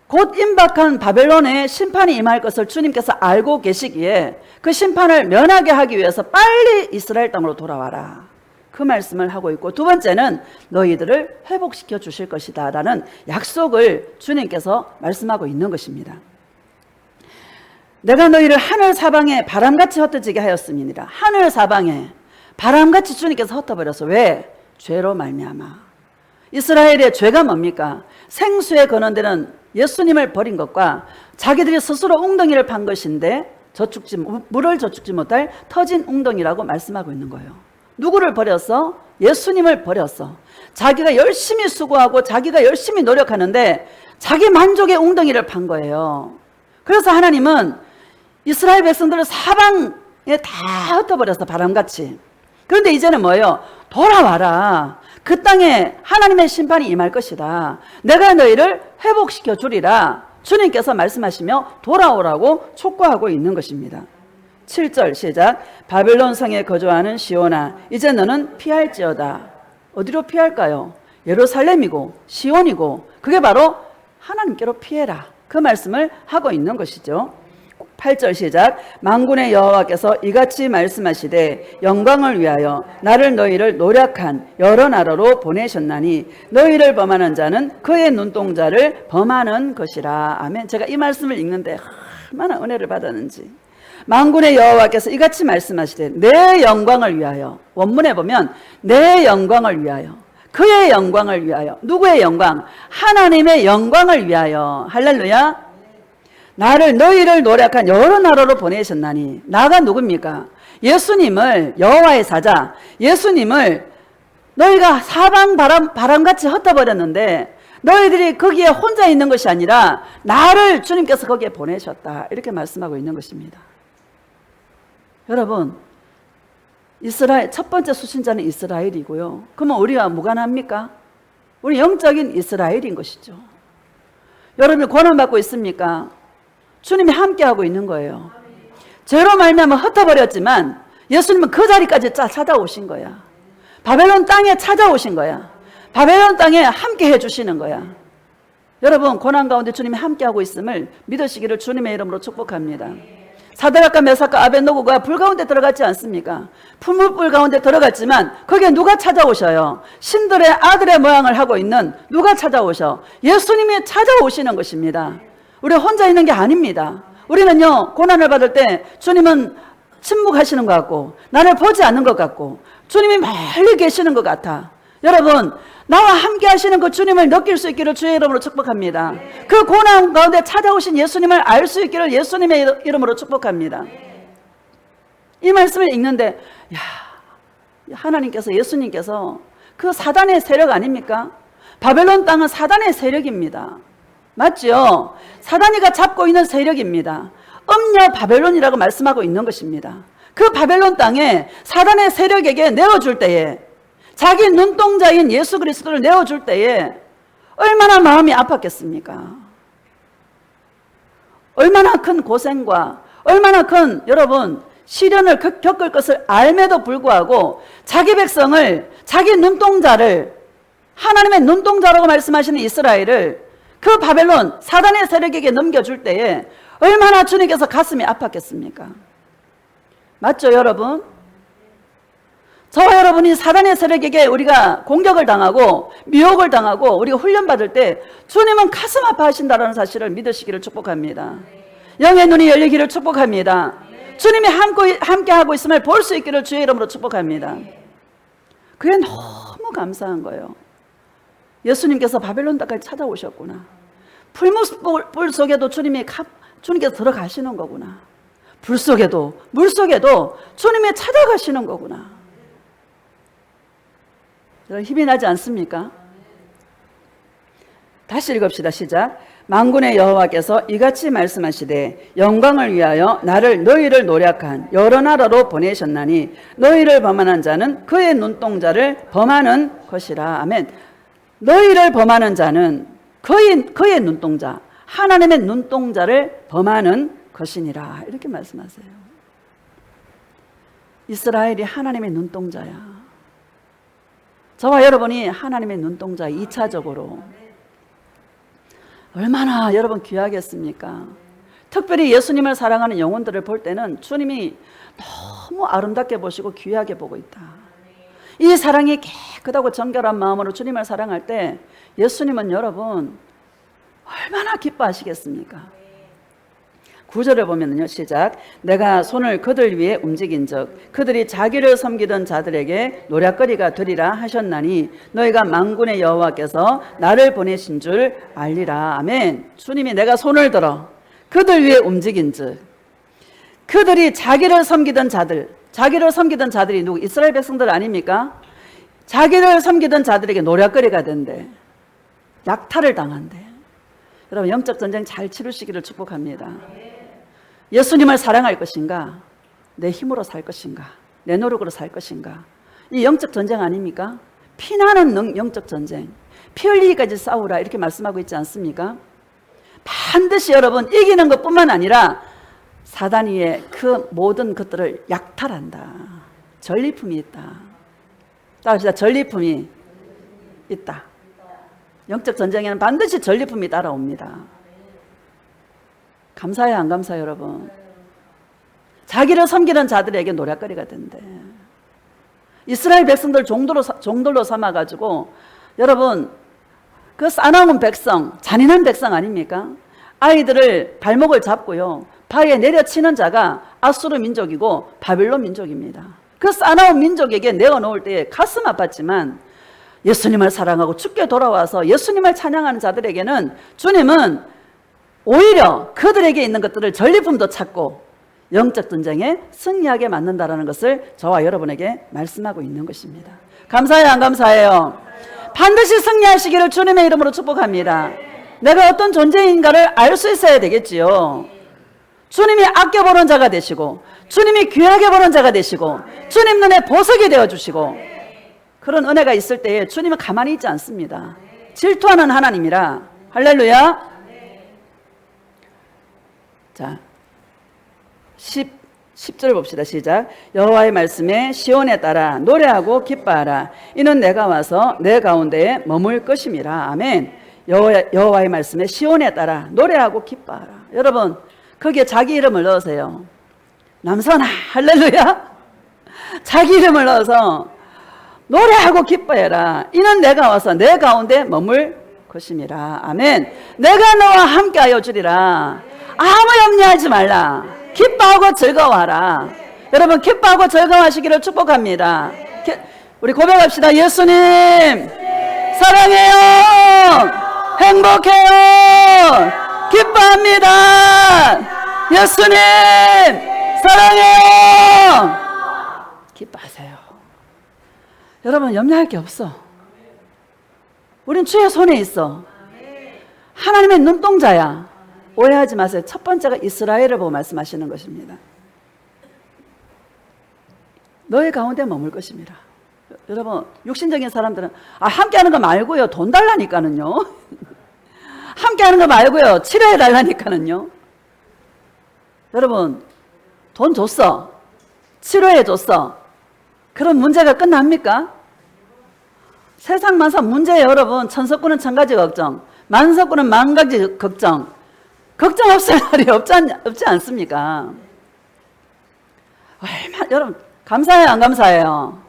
곧 임박한 바벨론의 심판이 임할 것을 주님께서 알고 계시기에 그 심판을 면하게 하기 위해서 빨리 이스라엘 땅으로 돌아와라. 그 말씀을 하고 있고, 두 번째는 너희들을 회복시켜 주실 것이다 라는 약속을 주님께서 말씀하고 있는 것입니다. 내가 너희를 하늘 사방에 바람같이 흩어지게 하였음이니라. 하늘 사방에 바람같이 주님께서 흩어버렸어. 왜? 죄로 말미암아. 이스라엘의 죄가 뭡니까? 생수에 거는 예수님을 버린 것과 자기들이 스스로 웅덩이를 판 것인데 물을 저축지 못할 터진 웅덩이라고 말씀하고 있는 거예요. 누구를 버렸어? 예수님을 버렸어. 자기가 열심히 수고하고 자기가 열심히 노력하는데 자기 만족의 웅덩이를 판 거예요. 그래서 하나님은 이스라엘 백성들을 사방에 다 흩어버렸어. 바람같이. 그런데 이제는 뭐예요? 돌아와라. 그 땅에 하나님의 심판이 임할 것이다. 내가 너희를 회복시켜 주리라. 주님께서 말씀하시며 돌아오라고 촉구하고 있는 것입니다. 7절 시작. 바벨론 성에 거주하는 시온아, 이제 너는 피할지어다. 어디로 피할까요? 예루살렘이고 시온이고, 그게 바로 하나님께로 피해라. 그 말씀을 하고 있는 것이죠. 8절 시작. 만군의 여호와께서 이같이 말씀하시되 영광을 위하여 나를 너희를 노력한 여러 나라로 보내셨나니 너희를 범하는 자는 그의 눈동자를 범하는 것이라. 아멘. 제가 이 말씀을 읽는데 얼마나 은혜를 받았는지. 만군의 여호와께서 이같이 말씀하시되 내 영광을 위하여, 원문에 보면 내 영광을 위하여, 그의 영광을 위하여. 누구의 영광? 하나님의 영광을 위하여. 할렐루야. 나를 너희를 노력한 여러 나라로 보내셨나니. 나가 누굽니까? 예수님을, 여호와의 사자 예수님을 너희가 사방 바람같이 흩어버렸는데 너희들이 거기에 혼자 있는 것이 아니라 나를 주님께서 거기에 보내셨다. 이렇게 말씀하고 있는 것입니다. 여러분, 이스라엘 첫 번째 수신자는 이스라엘이고요. 그러면 우리가 무관합니까? 우리 영적인 이스라엘인 것이죠. 여러분이 고난받고 있습니까? 주님이 함께하고 있는 거예요. 죄로 말미암아 흩어버렸지만 예수님은 그 자리까지 찾아오신 거야. 바벨론 땅에 찾아오신 거야. 바벨론 땅에 함께 해주시는 거야. 여러분, 고난 가운데 주님이 함께하고 있음을 믿으시기를 주님의 이름으로 축복합니다. 사드락과 메삭과 아벳노고가 불 가운데 들어갔지 않습니까? 풀무불 가운데 들어갔지만 거기에 누가 찾아오셔요? 신들의 아들의 모양을 하고 있는 누가 찾아오셔? 예수님이 찾아오시는 것입니다. 우리 혼자 있는 게 아닙니다. 우리는요, 고난을 받을 때 주님은 침묵하시는 것 같고 나를 보지 않는 것 같고 주님이 멀리 계시는 것 같아. 여러분, 나와 함께 하시는 그 주님을 느낄 수 있기를 주의 이름으로 축복합니다. 그 고난 가운데 찾아오신 예수님을 알 수 있기를 예수님의 이름으로 축복합니다. 이 말씀을 읽는데, 야, 하나님께서, 예수님께서 그 사단의 세력 아닙니까? 바벨론 땅은 사단의 세력입니다. 맞죠? 사단이가 잡고 있는 세력입니다. 음녀 바벨론이라고 말씀하고 있는 것입니다. 그 바벨론 땅에 사단의 세력에게 내어줄 때에, 자기 눈동자인 예수 그리스도를 내어줄 때에 얼마나 마음이 아팠겠습니까? 얼마나 큰 고생과 얼마나 큰, 여러분, 시련을 겪을 것을 알매도 불구하고 자기 백성을, 자기 눈동자를, 하나님의 눈동자라고 말씀하시는 이스라엘을 그 바벨론 사단의 세력에게 넘겨줄 때에 얼마나 주님께서 가슴이 아팠겠습니까? 맞죠, 여러분? 저와 여러분이 사단의 세력에게 우리가 공격을 당하고 미혹을 당하고 우리가 훈련받을 때 주님은 가슴 아파하신다는 사실을 믿으시기를 축복합니다. 영의 눈이 열리기를 축복합니다. 주님이 함께하고 있음을 볼 수 있기를 주의 이름으로 축복합니다. 그게 너무 감사한 거예요. 예수님께서 바벨론 땅까지 찾아오셨구나. 풀무불 속에도 주님께서 들어가시는 거구나. 불 속에도, 물 속에도 주님이 찾아가시는 거구나. 힘이 나지 않습니까? 다시 읽읍시다. 시작. 만군의 여호와께서 이같이 말씀하시되 영광을 위하여 나를 너희를 노력한 여러 나라로 보내셨나니 너희를 범하는 자는 그의 눈동자를 범하는 것이라. 아멘. 너희를 범하는 자는 그의 눈동자, 하나님의 눈동자를 범하는 것이니라. 이렇게 말씀하세요. 이스라엘이 하나님의 눈동자야. 저와 여러분이 하나님의 눈동자 2차적으로 얼마나 여러분 귀하겠습니까? 특별히 예수님을 사랑하는 영혼들을 볼 때는 주님이 너무 아름답게 보시고 귀하게 보고 있다. 이 사랑이 깨끗하고 정결한 마음으로 주님을 사랑할 때 예수님은 여러분 얼마나 기뻐하시겠습니까? 9절을 보면요, 시작. 내가 손을 그들 위에 움직인즉 그들이 자기를 섬기던 자들에게 노략거리가 되리라 하셨나니 너희가 만군의 여호와께서 나를 보내신 줄 알리라. 아멘. 주님이 내가 손을 들어 그들 위에 움직인즉, 그들이 자기를 섬기던 자들이 누구? 이스라엘 백성들 아닙니까? 자기를 섬기던 자들에게 노략거리가 된대. 약탈을 당한대. 여러분, 영적 전쟁 잘 치르시기를 축복합니다. 예수님을 사랑할 것인가? 내 힘으로 살 것인가? 내 노력으로 살 것인가? 이 영적 전쟁 아닙니까? 피나는 영적 전쟁. 피 흘리기까지 싸우라 이렇게 말씀하고 있지 않습니까? 반드시 여러분 이기는 것뿐만 아니라 사단이의 그 모든 것들을 약탈한다. 전리품이 있다. 따라합시다. 전리품이 있다. 영적 전쟁에는 반드시 전리품이 따라옵니다. 감사해요, 안 감사해요, 여러분? 자기를 섬기는 자들에게 노략거리가 된대. 이스라엘 백성들 종들로 삼아가지고 여러분 그 싸나운 백성, 잔인한 백성 아닙니까? 아이들을 발목을 잡고요 바위에 내려치는 자가 아수르 민족이고 바빌론 민족입니다. 그 싸나운 민족에게 내어놓을 때 가슴 아팠지만 예수님을 사랑하고 죽게 돌아와서 예수님을 찬양하는 자들에게는 주님은 오히려 그들에게 있는 것들을 전리품도 찾고 영적 전쟁에 승리하게 만든다는 것을 저와 여러분에게 말씀하고 있는 것입니다. 감사해요, 안 감사해요? 반드시 승리하시기를 주님의 이름으로 축복합니다. 내가 어떤 존재인가를 알 수 있어야 되겠지요. 주님이 아껴보는 자가 되시고 주님이 귀하게 보는 자가 되시고 주님 눈에 보석이 되어주시고 그런 은혜가 있을 때에 주님은 가만히 있지 않습니다. 질투하는 하나님이라. 할렐루야. 자 10절 봅시다. 시작. 여호와의 말씀에 시온에 따라 노래하고 기뻐하라. 이는 내가 와서 내 가운데에 머물 것임이라. 아멘. 여호와의 말씀에 시온에 따라 노래하고 기뻐하라. 여러분 거기에 자기 이름을 넣으세요. 남선아. 할렐루야. 자기 이름을 넣어서 노래하고 기뻐해라. 이는 내가 와서 내 가운데 머물 것임이라. 아멘. 내가 너와 함께하여 주리라. 아무 염려하지 말라. 기뻐하고 즐거워하라. 여러분 기뻐하고 즐거워하시기를 축복합니다. 우리 고백합시다. 예수님 사랑해요. 행복해요. 기뻐합니다. 예수님 사랑해요. 기뻐하세요. 여러분 염려할 게 없어. 우린 주의 손에 있어. 하나님의 눈동자야. 오해하지 마세요. 첫 번째가 이스라엘을 보고 말씀하시는 것입니다. 너의 가운데 머물 것입니다. 여러분 육신적인 사람들은 함께하는 거 말고요 돈 달라니까는요. 함께하는 거 말고요 치료해 달라니까는요. 여러분 돈 줬어, 치료해 줬어, 그런 문제가 끝납니까? 세상 만사 문제예요. 여러분 천석구는 천가지 걱정, 만석구는 만가지 걱정 없을 날이 없지 않습니까? 여러분 감사해요, 안 감사해요?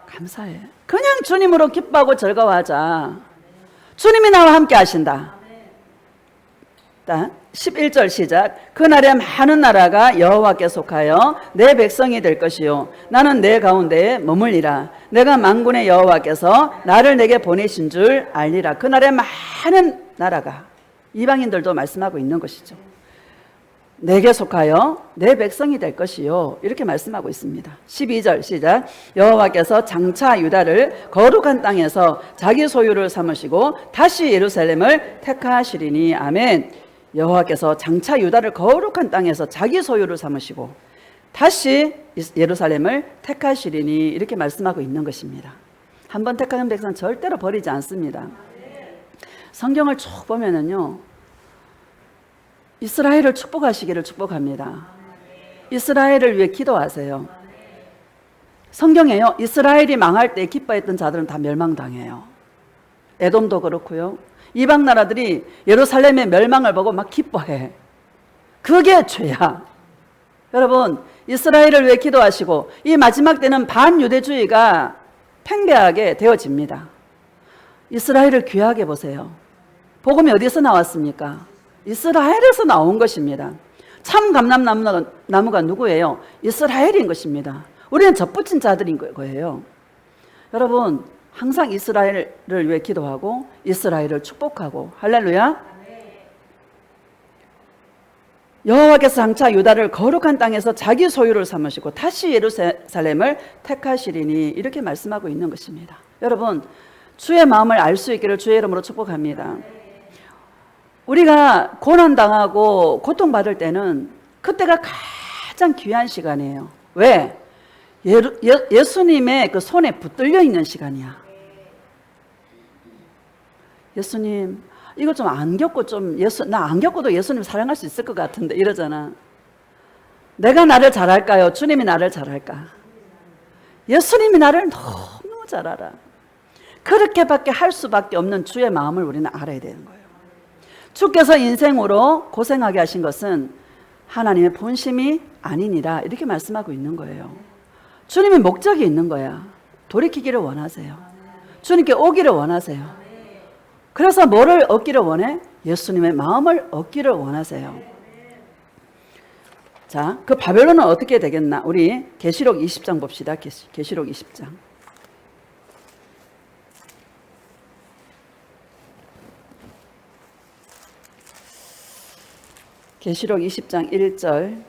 감사해. 그냥 주님으로 기뻐하고 즐거워하자. 주님이 나와 함께 하신다. 11절 시작. 그날에 많은 나라가 여호와께 속하여 내 백성이 될 것이요 나는 내 가운데에 머물리라. 내가 만군의 여호와께서 나를 내게 보내신 줄 알리라. 그날에 많은 나라가, 이방인들도 말씀하고 있는 것이죠. 내게 속하여 내 백성이 될 것이요 이렇게 말씀하고 있습니다. 12절 시작. 여호와께서 장차 유다를 거룩한 땅에서 자기 소유를 삼으시고 다시 예루살렘을 택하시리니. 아멘. 여호와께서 장차 유다를 거룩한 땅에서 자기 소유를 삼으시고 다시 예루살렘을 택하시리니 이렇게 말씀하고 있는 것입니다. 한번 택하는 백성은 절대로 버리지 않습니다. 성경을 쭉 보면은요 이스라엘을 축복하시기를 축복합니다. 이스라엘을 위해 기도하세요. 성경에요 이스라엘이 망할 때 기뻐했던 자들은 다 멸망당해요. 에돔도 그렇고요 이방 나라들이 예루살렘의 멸망을 보고 막 기뻐해. 그게 죄야. 여러분 이스라엘을 위해 기도하시고 이 마지막 때는 반유대주의가 팽배하게 되어집니다. 이스라엘을 귀하게 보세요. 복음이 어디서 나왔습니까? 이스라엘에서 나온 것입니다. 참 감람나무가 누구예요? 이스라엘인 것입니다. 우리는 젖붙인 자들인 거예요. 여러분 항상 이스라엘을 위해 기도하고 이스라엘을 축복하고. 할렐루야. 여호와께서 장차 유다를 거룩한 땅에서 자기 소유를 삼으시고 다시 예루살렘을 택하시리니 이렇게 말씀하고 있는 것입니다. 여러분 주의 마음을 알 수 있기를 주의 이름으로 축복합니다. 우리가 고난당하고 고통받을 때는 그때가 가장 귀한 시간이에요. 왜? 예수님의 그 손에 붙들려 있는 시간이야. 예수님, 이거 좀 안 겪고 나 안 겪어도 예수님 사랑할 수 있을 것 같은데 이러잖아. 내가 나를 잘할까요? 주님이 나를 잘할까? 예수님이 나를 너무 잘 알아. 그렇게밖에 할 수밖에 없는 주의 마음을 우리는 알아야 되는 거예요. 주께서 인생으로 고생하게 하신 것은 하나님의 본심이 아니니라 이렇게 말씀하고 있는 거예요. 주님의 목적이 있는 거야. 돌이키기를 원하세요. 주님께 오기를 원하세요. 그래서 뭐를 얻기를 원해? 예수님의 마음을 얻기를 원하세요. 자, 그 바벨론은 어떻게 되겠나? 우리 계시록 20장 봅시다. 계시록 20장. 계시록 20장 1절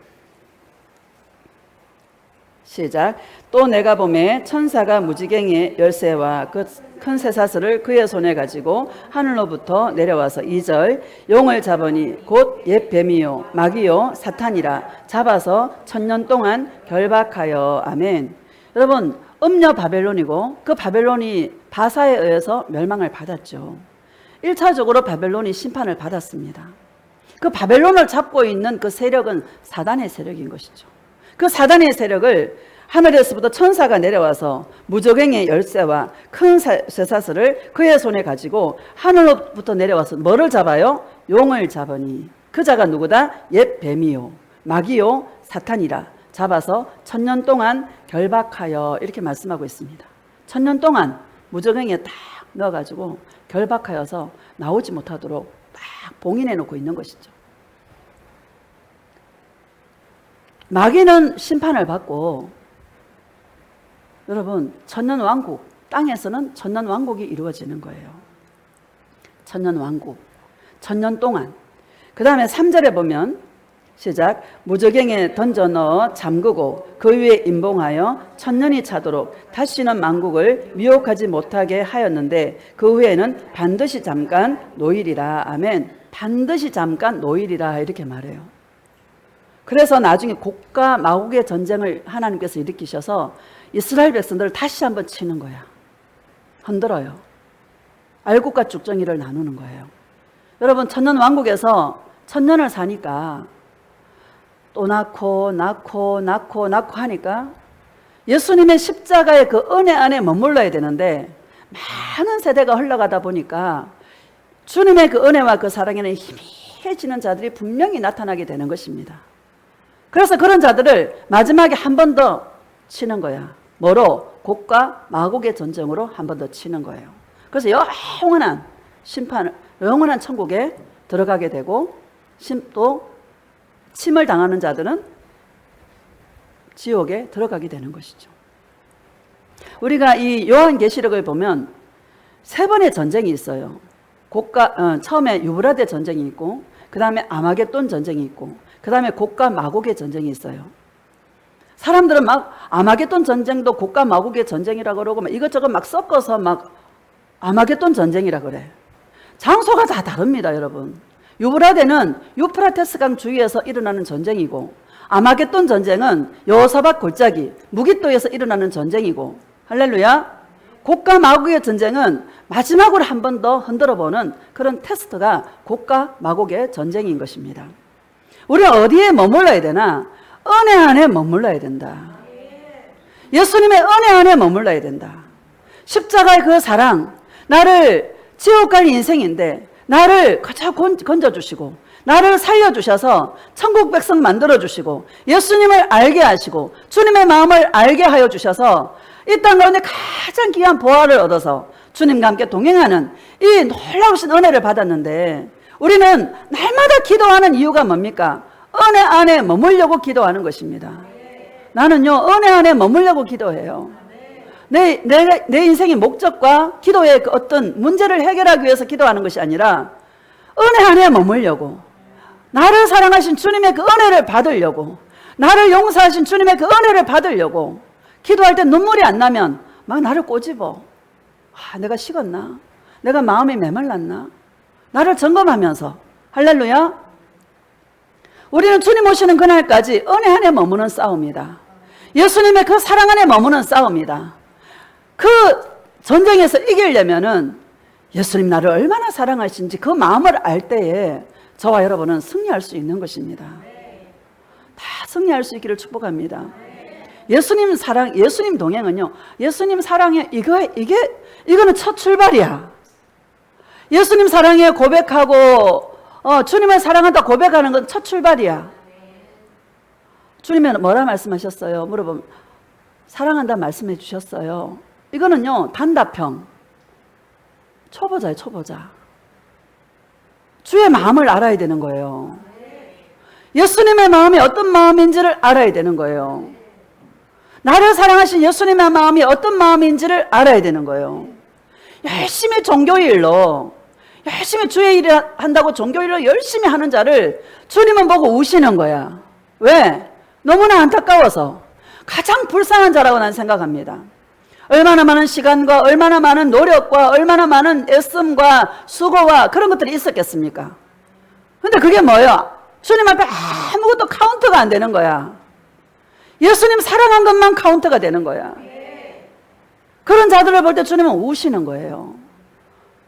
시작. 또 내가 보매 천사가 무지개의 열쇠와 그 큰 쇠사슬을 그의 손에 가지고 하늘로부터 내려와서 2절 용을 잡으니 곧 옛 뱀이요 마귀요 사탄이라 잡아서 1000년 동안 결박하여. 아멘. 여러분, 음녀 바벨론이고 그 바벨론이 바사에 의해서 멸망을 받았죠. 1차적으로 바벨론이 심판을 받았습니다. 그 바벨론을 잡고 있는 그 세력은 사단의 세력인 것이죠. 그 사단의 세력을 하늘에서부터 천사가 내려와서 무저갱의 열쇠와 큰 쇠사슬을 그의 손에 가지고 하늘로부터 내려와서 뭐를 잡아요? 용을 잡으니 그 자가 누구다? 옛 뱀이요 마귀요 사탄이라 잡아서 1000년 동안 결박하여 이렇게 말씀하고 있습니다. 1000년 동안 무저갱이에 딱 넣어가지고 결박하여서 나오지 못하도록 딱 봉인해 놓고 있는 것이죠. 마귀는 심판을 받고 여러분, 천년왕국, 땅에서는 천년왕국이 이루어지는 거예요. 천년왕국, 천년 동안. 그 다음에 3절에 보면 시작. 무저갱에 던져 넣어 잠그고 그 위에 임봉하여 1000년이 차도록 다시는 만국을 미혹하지 못하게 하였는데 그 후에는 반드시 잠깐 노일이라. 아멘. 반드시 잠깐 노일이라 이렇게 말해요. 그래서 나중에 곡과 마곡의 전쟁을 하나님께서 일으키셔서 이스라엘 백성들을 다시 한번 치는 거야. 흔들어요. 알곡과 죽정이를 나누는 거예요. 여러분, 천년왕국에서 1000년을 사니까 또 낳고 하니까 예수님의 십자가의 그 은혜 안에 머물러야 되는데 많은 세대가 흘러가다 보니까 주님의 그 은혜와 그 사랑에는 희미해지는 자들이 분명히 나타나게 되는 것입니다. 그래서 그런 자들을 마지막에 한 번 더 치는 거야. 뭐로? 곡과 마곡의 전쟁으로 한 번 더 치는 거예요. 그래서 영원한 심판, 영원한 천국에 들어가게 되고 또 침을 당하는 자들은 지옥에 들어가게 되는 것이죠. 우리가 이 요한계시록을 보면 3번의 전쟁이 있어요. 처음에 유브라데 전쟁이 있고 그 다음에 아마겟돈 전쟁이 있고 그 다음에 곡과 마곡의 전쟁이 있어요. 사람들은 막 아마겟돈 전쟁도 곡과 마곡의 전쟁이라고 그러고 막 이것저것 막 섞어서 막 아마겟돈 전쟁이라 그래. 장소가 다 다릅니다, 여러분. 유브라데는 유프라테스 강 주위에서 일어나는 전쟁이고 아마겟돈 전쟁은 여호사밧 골짜기 무깃도에서 일어나는 전쟁이고 할렐루야. 곡과 마곡의 전쟁은 마지막으로 한 번 더 흔들어보는 그런 테스트가 곡과 마곡의 전쟁인 것입니다. 우리는 어디에 머물러야 되나? 은혜 안에 머물러야 된다. 예수님의 은혜 안에 머물러야 된다. 십자가의 그 사랑, 나를 지옥 갈 인생인데 나를 그저 건져주시고 나를 살려주셔서 천국 백성 만들어주시고 예수님을 알게 하시고 주님의 마음을 알게 하여 주셔서 이 땅 가운데 가장 귀한 보화를 얻어서 주님과 함께 동행하는 이 놀라우신 은혜를 받았는데 우리는 날마다 기도하는 이유가 뭡니까? 은혜 안에 머물려고 기도하는 것입니다. 나는요, 은혜 안에 머물려고 기도해요. 내 인생의 목적과 기도의 그 어떤 문제를 해결하기 위해서 기도하는 것이 아니라 은혜 안에 머물려고, 나를 사랑하신 주님의 그 은혜를 받으려고, 나를 용서하신 주님의 그 은혜를 받으려고 기도할 때 눈물이 안 나면 막 나를 꼬집어. 내가 식었나? 내가 마음이 메말랐나? 나를 점검하면서 할렐루야. 우리는 주님 오시는 그날까지 은혜 안에 머무는 싸움이다. 예수님의 그 사랑 안에 머무는 싸움이다. 그 전쟁에서 이기려면은 예수님 나를 얼마나 사랑하신지 그 마음을 알 때에 저와 여러분은 승리할 수 있는 것입니다. 다 승리할 수 있기를 축복합니다. 예수님 사랑, 예수님 동행은요, 예수님 사랑에 이거는 첫 출발이야. 예수님 사랑에 고백하고 주님을 사랑한다 고백하는 건 첫 출발이야. 주님은 뭐라 말씀하셨어요? 물어보면 사랑한다 말씀해 주셨어요. 이거는요 단답형, 초보자예요. 초보자. 주의 마음을 알아야 되는 거예요. 예수님의 마음이 어떤 마음인지를 알아야 되는 거예요. 나를 사랑하신 예수님의 마음이 어떤 마음인지를 알아야 되는 거예요. 열심히 종교일로, 열심히 주의 일을 한다고 종교일로 열심히 하는 자를 주님은 보고 우시는 거야. 왜? 너무나 안타까워서. 가장 불쌍한 자라고 난 생각합니다. 얼마나 많은 시간과 얼마나 많은 노력과 얼마나 많은 애씀과 수고와 그런 것들이 있었겠습니까? 근데 그게 뭐예요? 주님 앞에 아무것도 카운트가 안 되는 거야. 예수님 사랑한 것만 카운트가 되는 거야. 그런 자들을 볼 때 주님은 우시는 거예요.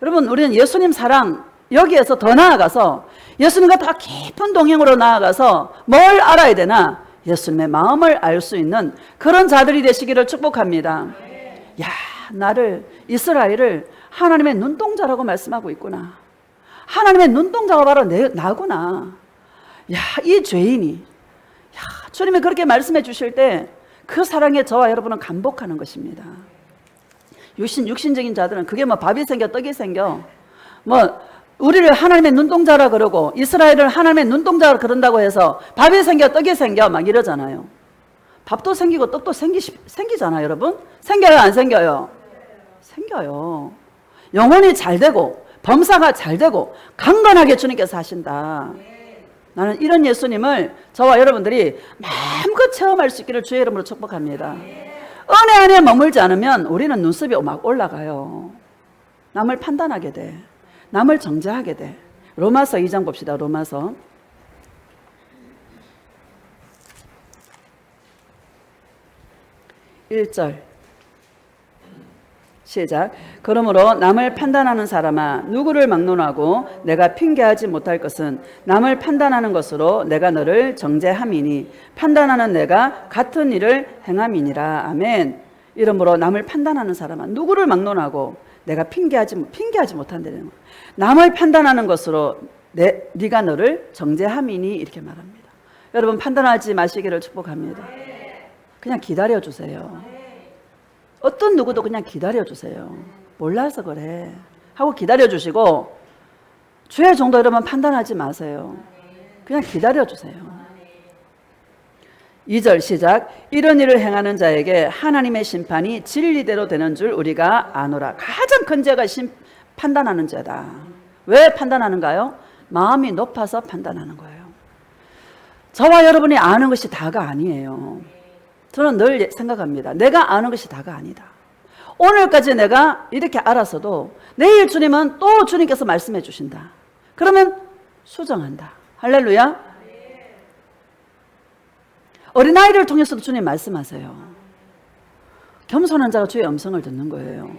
여러분, 우리는 예수님 사랑, 여기에서 더 나아가서 예수님과 더 깊은 동행으로 나아가서 뭘 알아야 되나? 예수님의 마음을 알 수 있는 그런 자들이 되시기를 축복합니다. 야, 나를, 이스라엘을 하나님의 눈동자라고 말씀하고 있구나. 하나님의 눈동자가 바로 나구나. 야, 이 죄인이, 야, 주님이 그렇게 말씀해 주실 때 그 사랑에 저와 여러분은 감복하는 것입니다. 육신적인 자들은 그게 뭐 밥이 생겨 떡이 생겨, 뭐 우리를 하나님의 눈동자라 그러고 이스라엘을 하나님의 눈동자라 그런다고 해서 밥이 생겨 떡이 생겨 막 이러잖아요. 밥도 생기고 떡도 생기잖아요. 여러분, 생겨요 안 생겨요? 생겨요. 영혼이 잘 되고 범사가 잘 되고 강건하게 주님께서 하신다. 나는 이런 예수님을 저와 여러분들이 마음껏 체험할 수 있기를 주의 이름으로 축복합니다. 은혜 안에 머물지 않으면 우리는 눈썹이 막 올라가요. 남을 판단하게 돼. 남을 정죄하게 돼. 로마서 2장 봅시다. 로마서 1절 시작. 그러므로 남을 판단하는 사람아, 누구를 막론하고 내가 핑계하지 못할 것은 남을 판단하는 것으로 내가 너를 정죄함이니 판단하는 내가 같은 일을 행함이니라. 아멘. 이러므로 남을 판단하는 사람아, 누구를 막론하고 내가 핑계하지 못한다는 거예요. 남을 판단하는 것으로 네가 너를 정죄함이니 이렇게 말합니다. 여러분, 판단하지 마시기를 축복합니다. 그냥 기다려주세요. 어떤 누구도 그냥 기다려주세요. 몰라서 그래 하고 기다려주시고, 죄 정도 이러면 판단하지 마세요. 그냥 기다려주세요. 2절 시작. 이런 일을 행하는 자에게 하나님의 심판이 진리대로 되는 줄 우리가 아노라. 가장 큰 죄가 판단하는 죄다. 왜 판단하는가요? 마음이 높아서 판단하는 거예요. 저와 여러분이 아는 것이 다가 아니에요. 저는 늘 생각합니다. 내가 아는 것이 다가 아니다. 오늘까지 내가 이렇게 알았어도 내일 주님은 또 주님께서 말씀해 주신다. 그러면 수정한다. 할렐루야. 어린아이를 통해서도 주님 말씀하세요. 겸손한 자가 주의 음성을 듣는 거예요.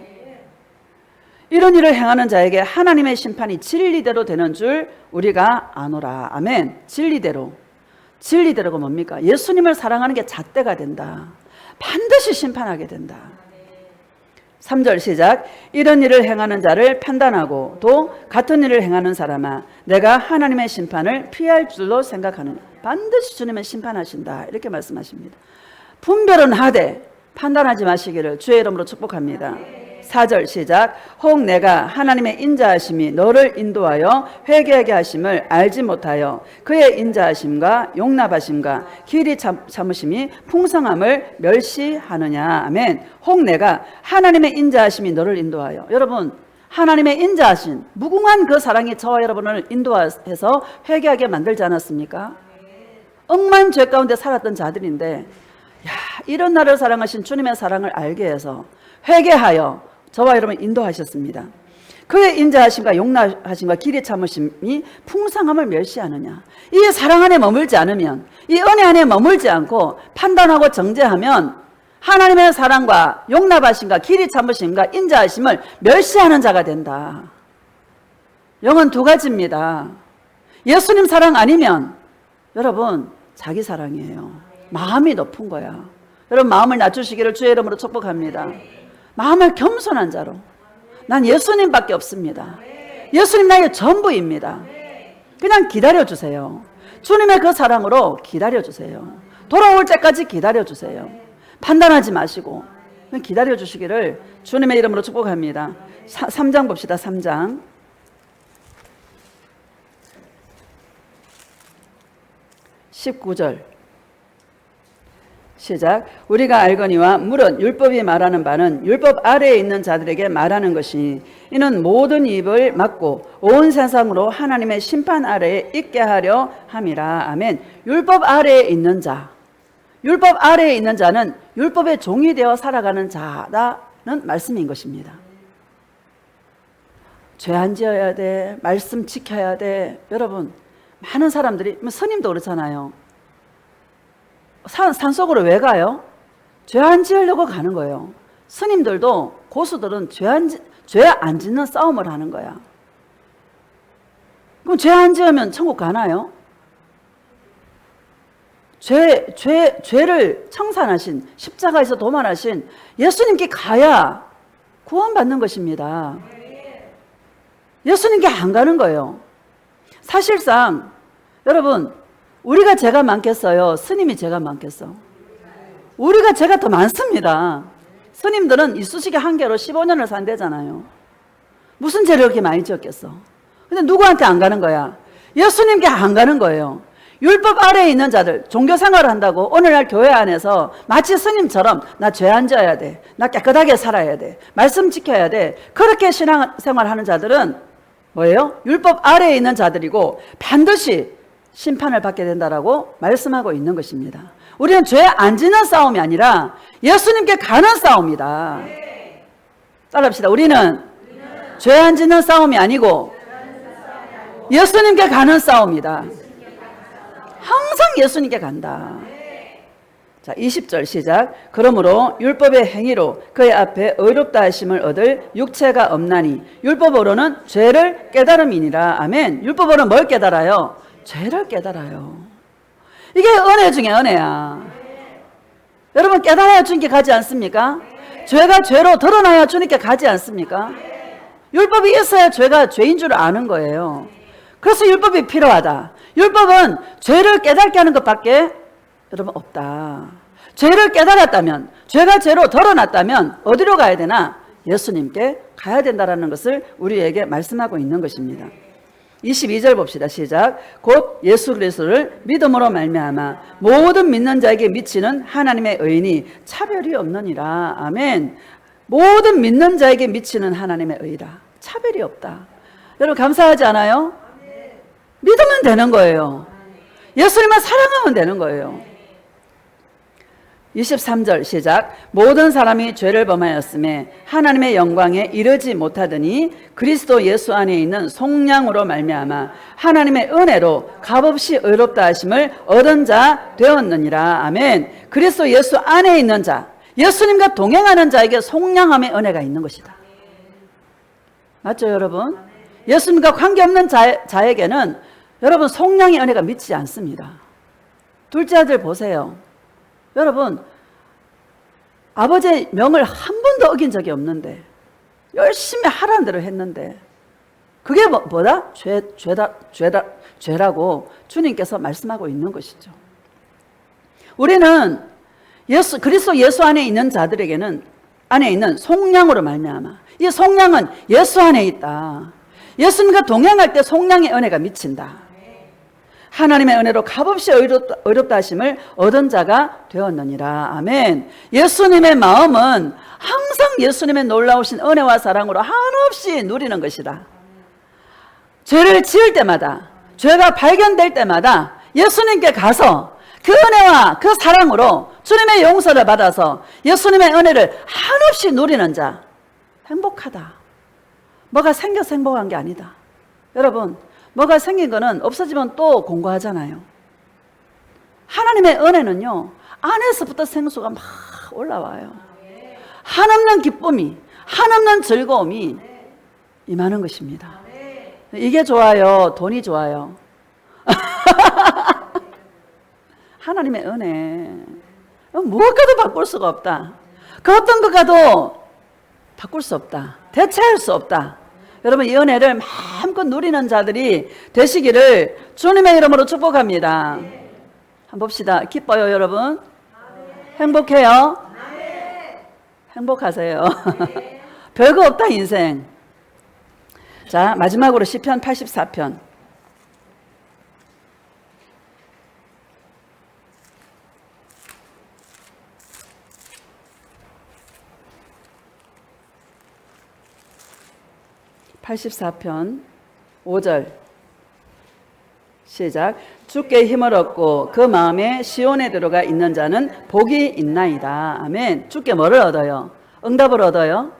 이런 일을 행하는 자에게 하나님의 심판이 진리대로 되는 줄 우리가 아노라. 아멘. 진리대로가 뭡니까? 예수님을 사랑하는 게 잣대가 된다. 반드시 심판하게 된다. 3절 시작. 이런 일을 행하는 자를 판단하고 또 같은 일을 행하는 사람아, 내가 하나님의 심판을 피할 줄로 생각하느냐. 반드시 주님은 심판하신다. 이렇게 말씀하십니다. 분별은 하되 판단하지 마시기를 주의 이름으로 축복합니다. 4절 시작. 혹 내가 하나님의 인자하심이 너를 인도하여 회개하게 하심을 알지 못하여 그의 인자하심과 용납하심과 길이 참으심이 풍성함을 멸시하느냐. 아멘. 혹 내가 하나님의 인자하심이 너를 인도하여. 여러분, 하나님의 인자하신 무궁한 그 사랑이 저와 여러분을 인도해서 회개하게 만들지 않았습니까? 억만 죄 가운데 살았던 자들인데, 야, 이런 나를 사랑하신 주님의 사랑을 알게 해서 회개하여 저와 여러분 인도하셨습니다. 그의 인자하심과 용납하심과 길이 참으심이 풍성함을 멸시하느냐. 이 사랑 안에 머물지 않으면, 이 은혜 안에 머물지 않고 판단하고 정죄하면 하나님의 사랑과 용납하심과 길이 참으심과 인자하심을 멸시하는 자가 된다. 영은 두 가지입니다. 예수님 사랑 아니면 여러분 자기 사랑이에요. 마음이 높은 거야. 여러분 마음을 낮추시기를 주의 이름으로 축복합니다. 마음을 겸손한 자로. 난 예수님밖에 없습니다. 예수님 나의 전부입니다. 그냥 기다려주세요. 주님의 그 사랑으로 기다려주세요. 돌아올 때까지 기다려주세요. 판단하지 마시고 기다려주시기를 주님의 이름으로 축복합니다. 3장 봅시다. 3장 19절 시작. 우리가 알거니와 물은 율법이 말하는 바는 율법 아래에 있는 자들에게 말하는 것이니 이는 모든 입을 막고 온 세상으로 하나님의 심판 아래에 있게 하려 함이라. 아멘. 율법 아래에 있는 자, 율법 아래에 있는 자는 율법의 종이 되어 살아가는 자라는 말씀인 것입니다. 죄 안 지어야 돼, 말씀 지켜야 돼. 여러분 많은 사람들이, 스님도 그렇잖아요. 산속으로 왜 가요? 죄 안 지으려고 가는 거예요. 스님들도, 고수들은 죄 안 짓는 싸움을 하는 거야. 그럼 죄 안 지으면 천국 가나요? 죄를 청산하신, 십자가에서 도말하신 예수님께 가야 구원받는 것입니다. 예수님께 안 가는 거예요. 사실상 여러분, 우리가 죄가 많겠어요? 스님이 죄가 많겠어? 우리가 죄가 더 많습니다. 스님들은 이쑤시개 한 개로 15년을 산대잖아요. 무슨 죄를 그렇게 많이 지었겠어? 근데 누구한테 안 가는 거야? 예수님께 안 가는 거예요. 율법 아래에 있는 자들, 종교 생활을 한다고 오늘날 교회 안에서 마치 스님처럼 나 죄 안 지어야 돼, 나 깨끗하게 살아야 돼, 말씀 지켜야 돼, 그렇게 신앙생활 하는 자들은 뭐예요? 율법 아래에 있는 자들이고 반드시 심판을 받게 된다라고 말씀하고 있는 것입니다. 우리는 죄 안 짓는 싸움이 아니라 예수님께 가는 싸움이다. 따라합시다. 우리는 죄 안 짓는 싸움이 아니고 예수님께 가는 싸움이다. 항상 예수님께 간다. 자, 20절 시작. 그러므로 율법의 행위로 그의 앞에 의롭다 하심을 얻을 육체가 없나니 율법으로는 죄를 깨달음이니라. 아멘. 율법으로는 뭘 깨달아요? 죄를 깨달아요. 이게 은혜 중에 은혜야. 여러분 깨달아야 주님께 가지 않습니까? 죄가 죄로 드러나야 주님께 가지 않습니까? 율법이 있어야 죄가 죄인 줄 아는 거예요. 그래서 율법이 필요하다. 율법은 죄를 깨닫게 하는 것밖에 여러분 없다. 죄를 깨달았다면, 죄가 죄로 드러났다면 어디로 가야 되나? 예수님께 가야 된다는 것을 우리에게 말씀하고 있는 것입니다. 22절 봅시다. 시작. 곧 예수 그리스도를 믿음으로 말미암아 모든 믿는 자에게 미치는 하나님의 의인이 차별이 없느니라. 아멘. 모든 믿는 자에게 미치는 하나님의 의라. 차별이 없다. 여러분 감사하지 않아요? 믿으면 되는 거예요. 예수님만 사랑하면 되는 거예요. 23절 시작. 모든 사람이 죄를 범하였음에 하나님의 영광에 이르지 못하더니 그리스도 예수 안에 있는 속량으로 말미암아 하나님의 은혜로 값없이 의롭다 하심을 얻은 자 되었느니라. 아멘. 그리스도 예수 안에 있는 자, 예수님과 동행하는 자에게 속량함의 은혜가 있는 것이다. 맞죠 여러분? 예수님과 관계없는 자에게는 여러분 속량의 은혜가 미치지 않습니다. 둘째 아들 보세요. 여러분 아버지의 명을 한 번도 어긴 적이 없는데 열심히 하라는 대로 했는데 그게 뭐다? 죄라고 주님께서 말씀하고 있는 것이죠. 우리는 그리스도 예수 안에 있는 자들에게는 안에 있는 속량으로 말미암아, 이 속량은 예수 안에 있다. 예수님과 동행할 때 속량의 은혜가 미친다. 하나님의 은혜로 값없이 의롭다 하심을 얻은 자가 되었느니라. 아멘. 예수님의 마음은 항상 예수님의 놀라우신 은혜와 사랑으로 한없이 누리는 것이다. 죄를 지을 때마다, 죄가 발견될 때마다 예수님께 가서 그 은혜와 그 사랑으로 주님의 용서를 받아서 예수님의 은혜를 한없이 누리는 자, 행복하다. 뭐가 생겨서 행복한 게 아니다. 여러분, 뭐가 생긴 거는 없어지면 또 공고하잖아요. 하나님의 은혜는요, 안에서부터 생수가 막 올라와요. 한없는 기쁨이, 한없는 즐거움이 임하는 것입니다. 이게 좋아요? 돈이 좋아요? 하나님의 은혜. 무엇과도 바꿀 수가 없다. 그 어떤 것과도 바꿀 수 없다. 대체할 수 없다. 여러분, 이 은혜를 마음껏 누리는 자들이 되시기를 주님의 이름으로 축복합니다. 한번 봅시다. 기뻐요, 여러분? 행복해요? 행복하세요. 별거 없다, 인생. 자, 마지막으로 시편 84편. (84편) 5절 시작. 주께 힘을 얻고 그 마음에 시온에 들어가 있는 자는 복이 있나이다. 아멘. 주께 뭐를 얻어요? 응답을 얻어요?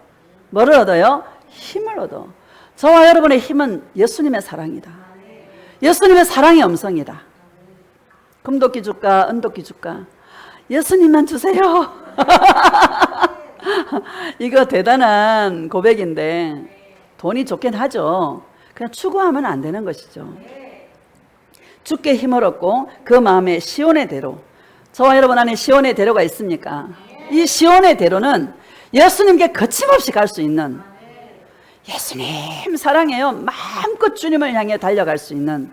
뭐를 얻어요? 힘을 얻어. 저와 여러분의 힘은 예수님의 사랑이다. 예수님의 사랑의 음성이다. 금도끼 줄까? 은도끼 줄까? 예수님만 주세요. 이거 대단한 고백인데 돈이 좋긴 하죠. 그냥 추구하면 안 되는 것이죠. 주께 힘을 얻고 그 마음에 시온의 대로. 저와 여러분 안에 시온의 대로가 있습니까? 이 시온의 대로는 예수님께 거침없이 갈 수 있는, 예수님 사랑해요, 마음껏 주님을 향해 달려갈 수 있는.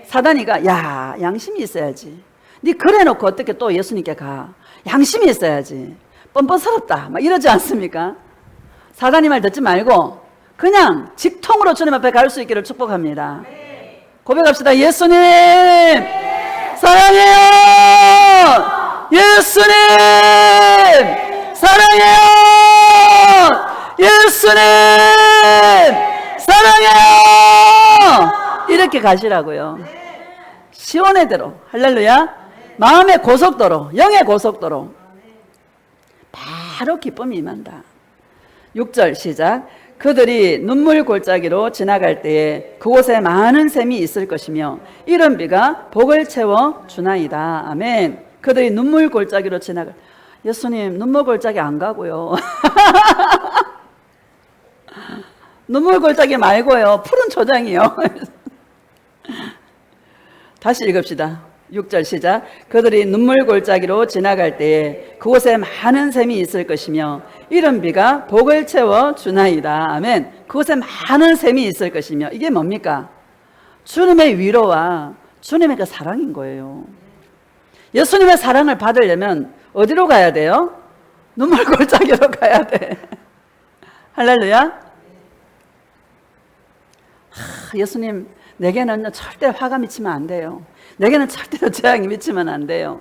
사단이가 야, 양심이 있어야지, 네 그래 놓고 어떻게 또 예수님께 가, 양심이 있어야지, 뻔뻔스럽다 막 이러지 않습니까? 사단이 말 듣지 말고 그냥 직통으로 주님 앞에 갈 수 있기를 축복합니다. 고백합시다. 예수님 사랑해요. 예수님 사랑해요. 예수님 사랑해요. 이렇게 가시라고요. 시온의 대로. 할렐루야. 마음의 고속도로, 영의 고속도로. 바로 기쁨이 임한다. 6절 시작. 그들이 눈물 골짜기로 지나갈 때에 그곳에 많은 샘이 있을 것이며 이른 비가 복을 채워 주나이다. 아멘. 그들이 눈물 골짜기로 지나갈. 예수님 눈물 골짜기 안 가고요. 눈물 골짜기 말고요, 푸른 초장이요. 다시 읽읍시다. 6절 시작. 그들이 눈물 골짜기로 지나갈 때에 그곳에 많은 샘이 있을 것이며 이른 비가 복을 채워 주나이다. 아멘. 그곳에 많은 샘이 있을 것이며, 이게 뭡니까? 주님의 위로와 주님의 그 사랑인 거예요. 예수님의 사랑을 받으려면 어디로 가야 돼요? 눈물 골짜기로 가야 돼. 할렐루야. 예수님, 내게는 절대 화가 미치면 안 돼요. 내게는 절대로 재앙이 미치면 안 돼요.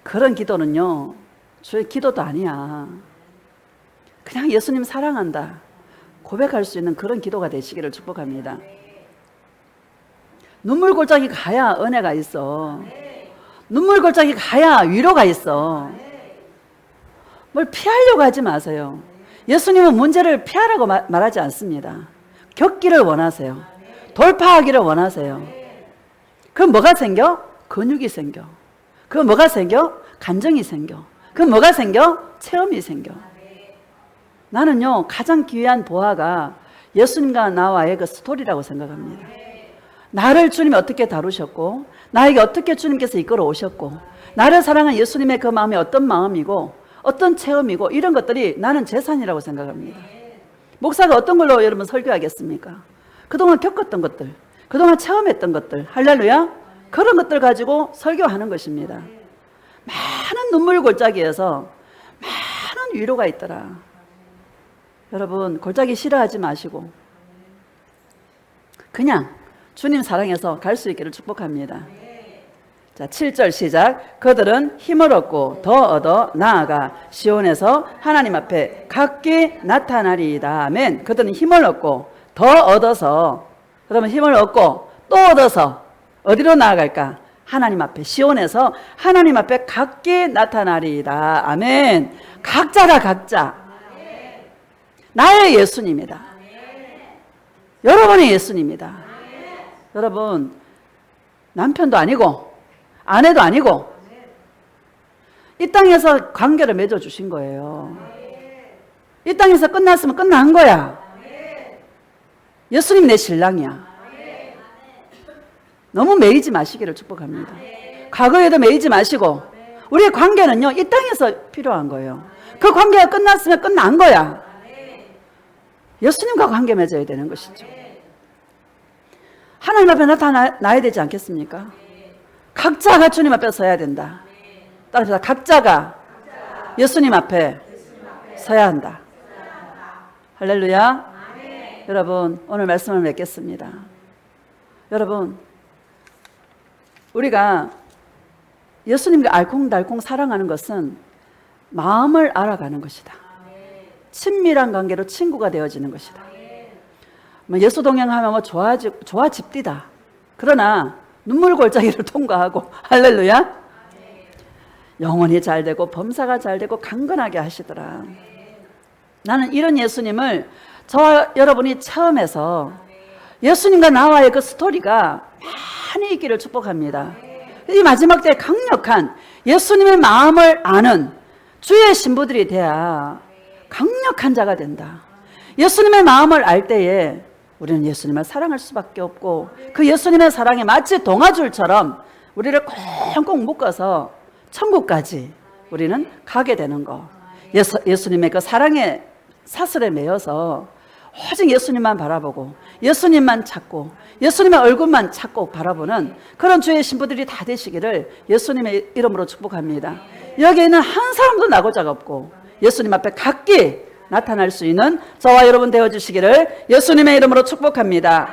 그런 기도는요, 주의 기도도 아니야. 그냥 예수님 사랑한다 고백할 수 있는 그런 기도가 되시기를 축복합니다. 눈물 골짜기 가야 은혜가 있어. 눈물 골짜기 가야 위로가 있어. 뭘 피하려고 하지 마세요. 예수님은 문제를 피하라고 말하지 않습니다. 겪기를 원하세요. 돌파하기를 원하세요. 그럼 뭐가 생겨? 근육이 생겨. 그럼 뭐가 생겨? 감정이 생겨. 그럼 뭐가 생겨? 체험이 생겨. 나는요, 가장 귀한 보화가 예수님과 나와의 그 스토리라고 생각합니다. 나를 주님이 어떻게 다루셨고, 나에게 어떻게 주님께서 이끌어 오셨고, 나를 사랑한 예수님의 그 마음이 어떤 마음이고 어떤 체험이고, 이런 것들이 나는 재산이라고 생각합니다. 목사가 어떤 걸로 여러분 설교하겠습니까? 그동안 겪었던 것들, 그동안 체험했던 것들, 할렐루야, 그런 것들 가지고 설교하는 것입니다. 많은 눈물 골짜기에서 많은 위로가 있더라. 여러분, 골짜기 싫어하지 마시고 그냥 주님 사랑해서 갈 수 있기를 축복합니다. 자, 7절 시작. 그들은 힘을 얻고 더 얻어 나아가 시온에서 하나님 앞에 각기 나타나리이다. 아멘. 그들은 힘을 얻고 더 얻어서, 그러면 힘을 얻고 또 얻어서 어디로 나아갈까? 하나님 앞에, 시온에서 하나님 앞에 각기 나타나리이다. 아멘. 각자가 각자 나의 예수님이다. 여러분이 예수님이다. 여러분, 남편도 아니고 아내도 아니고 이 땅에서 관계를 맺어주신 거예요. 이 땅에서 끝났으면 끝난 거야. 예수님 내 신랑이야. 너무 매이지 마시기를 축복합니다. 과거에도 매이지 마시고 우리의 관계는요, 이 땅에서 필요한 거예요. 그 관계가 끝났으면 끝난 거야. 예수님과 관계 맺어야 되는 것이죠. 하나님 앞에 나타나야 되지 않겠습니까? 각자가 주님 앞에 서야 된다. 따라서 각자가 예수님 앞에 서야 한다. 할렐루야. 여러분, 오늘 말씀을 맺겠습니다. 여러분, 우리가 예수님과 알콩달콩 사랑하는 것은 마음을 알아가는 것이다. 친밀한 관계로 친구가 되어지는 것이다. 예수 동행하면 좋아집디다. 그러나 눈물 골짜기를 통과하고 할렐루야. 영혼이 잘 되고 범사가 잘 되고 강건하게 하시더라. 나는 이런 예수님을 저와 여러분이 체험해서 예수님과 나와의 그 스토리가 많이 있기를 축복합니다. 이 마지막 때에 강력한 예수님의 마음을 아는 주의 신부들이 돼야 강력한 자가 된다. 예수님의 마음을 알 때에 우리는 예수님을 사랑할 수밖에 없고 그 예수님의 사랑이 마치 동아줄처럼 우리를 꽁꽁 묶어서 천국까지 우리는 가게 되는 거. 예수님의 그 사랑의 사슬에 매여서 오직 예수님만 바라보고 예수님만 찾고 예수님의 얼굴만 찾고 바라보는 그런 주의 신부들이 다 되시기를 예수님의 이름으로 축복합니다. 여기에는 한 사람도 나고자가 없고 예수님 앞에 각기 나타날 수 있는 저와 여러분 되어주시기를 예수님의 이름으로 축복합니다.